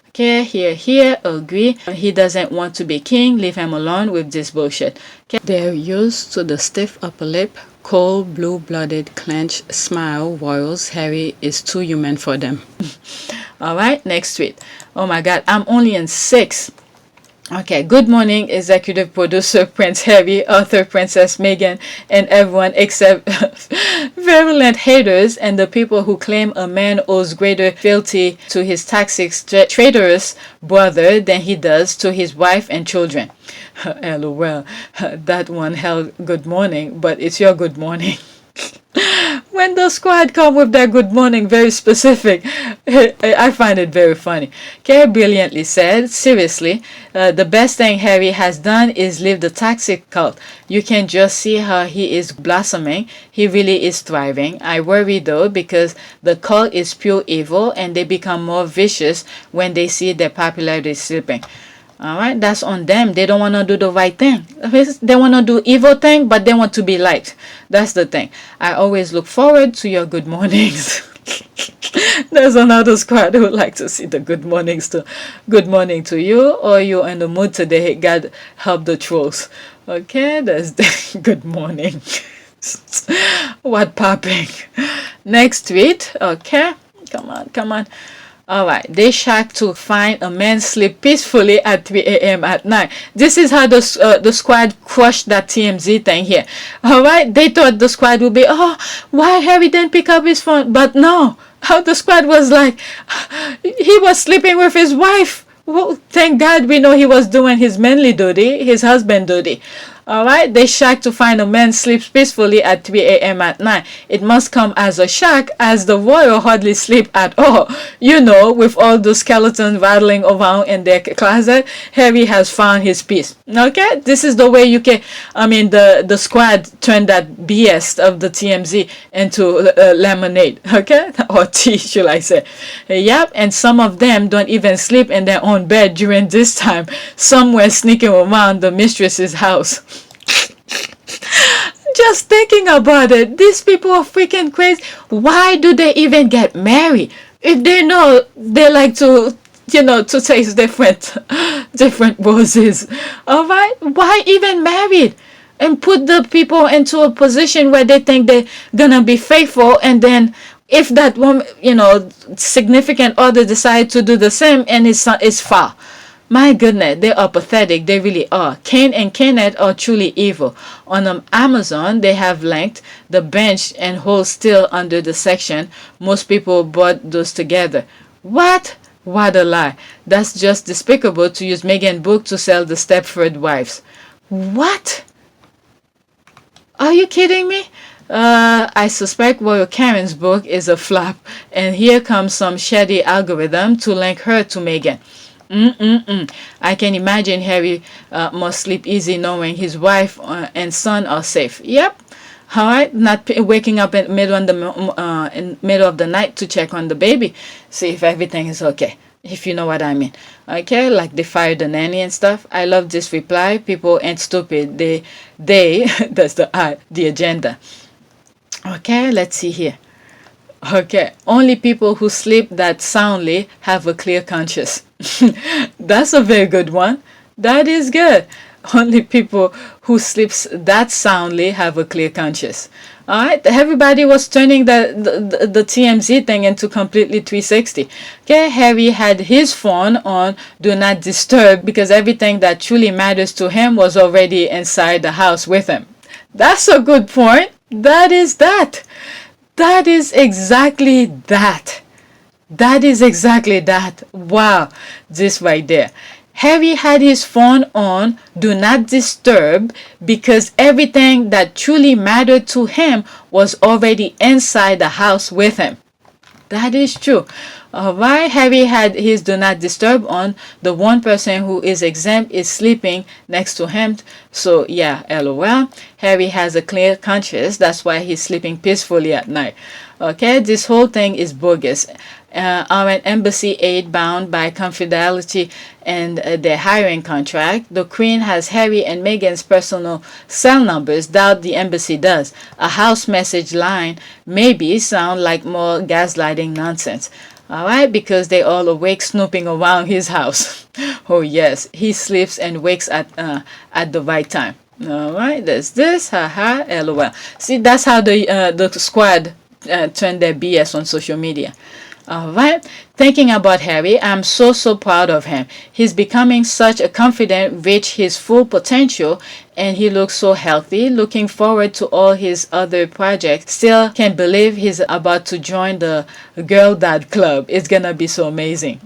Okay, here, agree. He doesn't want to be king. Leave him alone with this bullshit. Okay. They're used to the stiff upper lip, cold, blue-blooded, clenched smile. Royals, Harry is too human for them. All right, next tweet. Oh my God, I'm only in 6. Okay, good morning, executive producer Prince Harry, author Princess Meghan, and everyone except virulent haters and the people who claim a man owes greater fealty to his toxic, traitorous brother than he does to his wife and children. LOL, that one held good morning, but it's your good morning. When the squad come with that good morning, very specific, I find it very funny. Kay brilliantly said, seriously, the best thing Harry has done is leave the toxic cult. You can just see how he is blossoming. He really is thriving. I worry though, because the cult is pure evil and they become more vicious when they see their popularity slipping. All right, that's on them. They don't want to do the right thing. They want to do evil thing, but they want to be liked. That's the thing. I always look forward to your good mornings. There's another squad who would like to see the good mornings too. Good morning to you, or you're in the mood today. God help the trolls. Okay, that's the good morning. What popping? Next tweet. Okay, come on. Alright, they shocked to find a man sleep peacefully at 3 a.m. at night. This is how the squad crushed that TMZ thing here. Alright, they thought the squad would be, oh, why Harry didn't pick up his phone? But no, how the squad was like, he was sleeping with his wife. Well, thank God we know he was doing his manly duty, his husband duty. Alright, they shocked to find a man sleeps peacefully at 3 a.m. at night. It must come as a shock, as the royal hardly sleep at all. You know, with all the skeletons rattling around in their closet, Harry has found his peace. Okay, this is the way you can, the squad turned that BS of the TMZ into lemonade, okay, or tea, should I say. Yep, and some of them don't even sleep in their own bed during this time. Some were sneaking around the mistress's house. just thinking about it. These people are freaking crazy. Why do they even get married? If they know they like to, to taste different roses. All right? Why even married? And put the people into a position where they think they're gonna be faithful, and then if that woman, significant other decide to do the same, and it's far. My goodness, they are pathetic. They really are. Cain and Kenneth are truly evil. On Amazon, they have linked the bench and hold still under the section. Most people bought those together. What? What a lie. That's just despicable to use Meghan book to sell the Stepford wives. What? Are you kidding me? I suspect Royal Karen's book is a flop, and here comes some shady algorithm to link her to Meghan. I can imagine Harry must sleep easy knowing his wife and son are safe. Yep. All right. Not waking up in middle of the night to check on the baby, see if everything is okay. If you know what I mean. Okay, like they fired the nanny and stuff. I love this reply. People ain't stupid. They that's the agenda. Okay, let's see here. Okay, only people who sleep that soundly have a clear conscience. That's a very good one. That is good. Only people who sleeps that soundly have a clear conscience. All right, everybody was turning the TMZ thing into completely 360. Okay, Harry had his phone on Do Not Disturb because everything that truly matters to him was already inside the house with him. That's a good point. That is that. That is exactly that. That is exactly that. Wow, this right there. Harry had his phone on Do Not Disturb because everything that truly mattered to him was already inside the house with him. That is true. Alright, Harry had his Do Not Disturb on. The one person who is exempt is sleeping next to him. So yeah, LOL. Harry has a clear conscience. That's why he's sleeping peacefully at night. Okay, this whole thing is bogus. Are an embassy aide bound by confidentiality and their hiring contract? The Queen has Harry and Meghan's personal cell numbers. Doubt the embassy does. A house message line maybe sound like more gaslighting nonsense. Alright, because they all awake snooping around his house. Oh yes, he sleeps and wakes at the right time. Alright, there's this, haha, LOL. See, that's how the squad turn their BS on social media. Alright, thinking about Harry, I'm so proud of him. He's becoming such a confident, reach his full potential, and he looks so healthy. Looking forward to all his other projects. Still can't believe he's about to join the Girl Dad Club. It's gonna be so amazing.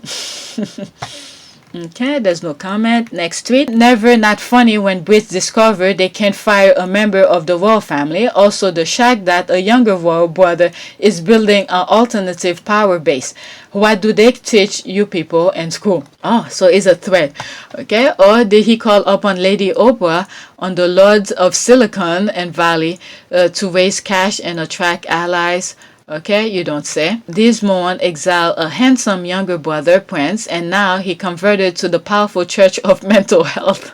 Okay, there's no comment. Next tweet. Never not funny when Brits discover they can't fire a member of the royal family. Also the shock that a younger royal brother is building an alternative power base. What do they teach you people in school? Oh, so it's a threat. Okay, or did he call upon Lady Oprah on the Lords of Silicon and Valley to raise cash and attract allies? Okay, you don't say. This Moan exiled a handsome younger brother, Prince, and now he converted to the powerful Church of Mental Health.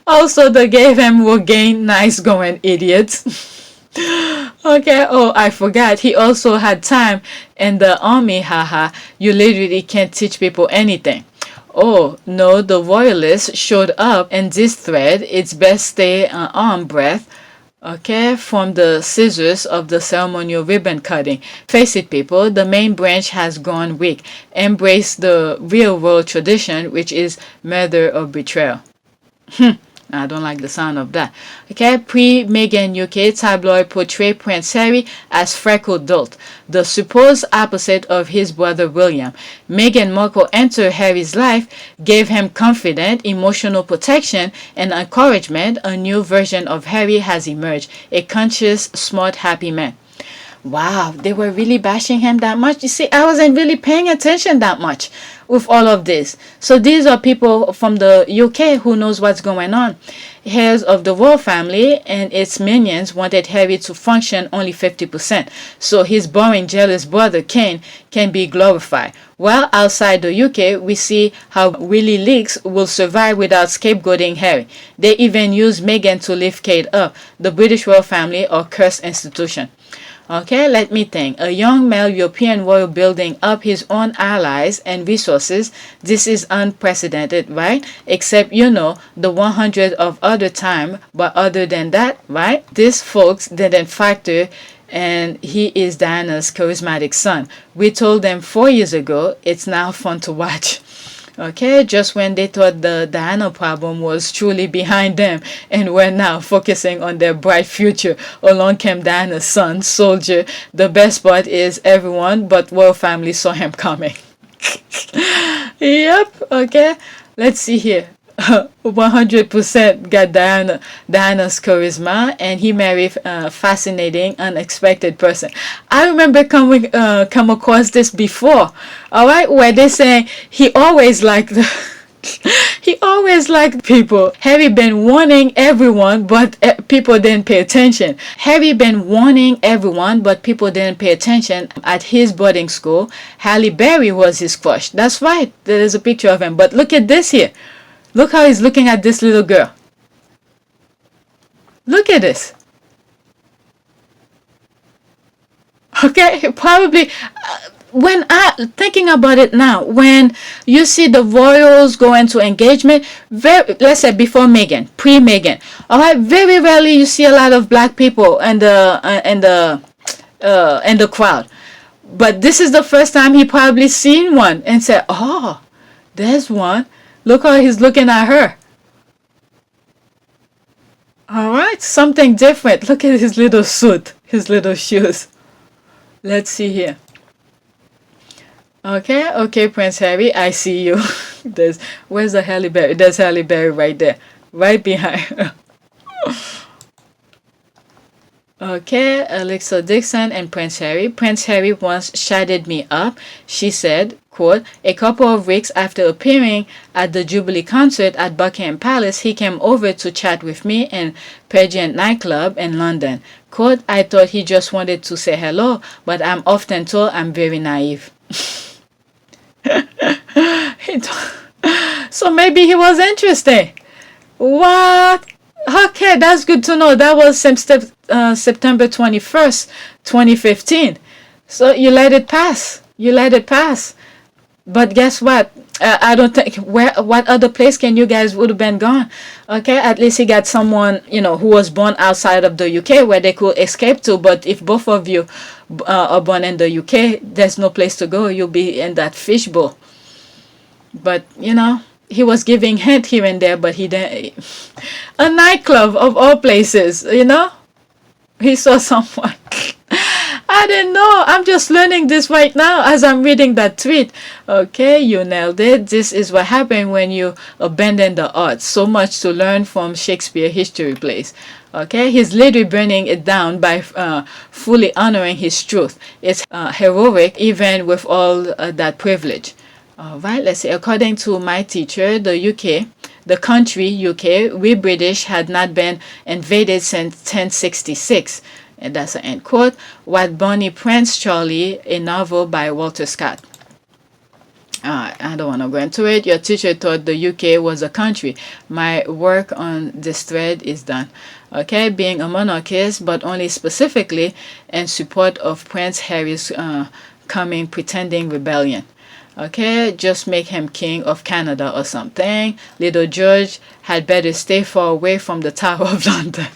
Also, they gave him Rogaine. Nice going, idiots. Okay, oh, I forgot. He also had time in the army, haha. You literally can't teach people anything. Oh, no, the royalists showed up in this thread. It's best stay on breath. Okay, from the scissors of the ceremonial ribbon cutting. Face it, people, the main branch has gone weak. Embrace the real world tradition, which is murder or betrayal. I don't like the sound of that. Okay, pre-Meghan UK tabloid portray Prince Harry as freckled dolt, the supposed opposite of his brother William. Meghan Markle entered Harry's life, gave him confidence, emotional protection, and encouragement. A new version of Harry has emerged, a conscious, smart, happy man. Wow, they were really bashing him that much. You see, I wasn't really paying attention that much with all of this. So these are people from the UK who knows what's going on. Heirs of the royal family and its minions wanted Harry to function only 50%, so his boring, jealous brother Kane can be glorified. Well, outside the UK, we see how Willie Leaks will survive without scapegoating Harry. They even use Meghan to lift Kate up. The British royal family or cursed institution. Okay, let me think. A young male European royal building up his own allies and resources. This is unprecedented, right? Except, the 100 of other time. But other than that, right? These folks didn't factor, and he is Diana's charismatic son. We told them 4 years ago. It's now fun to watch. Okay, just when they thought the Diana problem was truly behind them and were now focusing on their bright future, along came Diana's son, Soldier. The best part is everyone but royal family saw him coming. Yep, okay, let's see here. 100% got Diana's charisma, and he married a fascinating, unexpected person. I remember come across this before, all right, where they say he always liked people. Harry been warning everyone, but people didn't pay attention. Harry been warning everyone, but people didn't pay attention. At his boarding school, Halle Berry was his crush. That's right. There's a picture of him. But look at this here. Look how he's looking at this little girl. Look at this. Okay, probably when I thinking about it now, when you see the royals go into engagement, let's say before Meghan, pre-Meghan, all right, very rarely you see a lot of black people in the crowd. But this is the first time he probably seen one and said, "Oh, there's one. Look how he's looking at her." All right, something different. Look at his little suit, his little shoes. Let's see here. Okay, Prince Harry, I see you. Where's the Halle Berry? There's Halle Berry right there, right behind her. Okay, Alexa Dixon and Prince Harry. Prince Harry once chatted me up. She said, quote, "A couple of weeks after appearing at the Jubilee concert at Buckingham Palace, he came over to chat with me in Pageant nightclub in London. Quote, I thought he just wanted to say hello, but I'm often told I'm very naive." So maybe he was interesting. What? Okay, that's good to know. That was September 21st, 2015. So you let it pass. But guess what? I don't think what other place can you guys would have been gone? Okay, at least he got someone who was born outside of the UK where they could escape to. But if both of you are born in the UK, there's no place to go. You'll be in that fishbowl. But he was giving hint here and there, but he didn't. A nightclub of all places, he saw someone. I didn't know. I'm just learning this right now as I'm reading that tweet. Okay, you nailed it. This is what happened when you abandon the arts. So much to learn from Shakespeare history plays. Okay, he's literally burning it down by fully honoring his truth. It's heroic even with all that privilege. All right, let's see. According to my teacher, the country UK, we British had not been invaded since 1066. And that's an end quote. What Bonnie Prince Charlie, a novel by Walter Scott. I don't want to go into it. Your teacher thought the UK was a country. My work on this thread is done. Okay, being a monarchist, but only specifically in support of Prince Harry's coming pretending rebellion. Okay, just make him king of Canada or something. Little George had better stay far away from the Tower of London.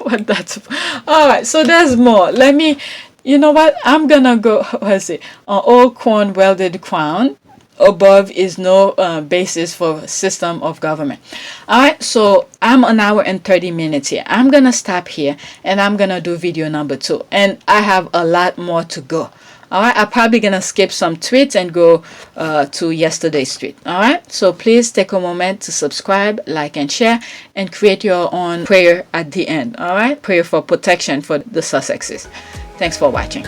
What that's all right, so there's more. Let me, I'm gonna go, let's see. An old corn welded crown above is no basis for system of government. All right, so I'm an hour and 30 minutes here. I'm gonna stop here and I'm gonna do video number 2, and I have a lot more to go. All right, I'm probably gonna skip some tweets and go to yesterday's tweet. All right, so please take a moment to subscribe, like, and share, and create your own prayer at the end. All right, prayer for protection for the Sussexes. Thanks for watching.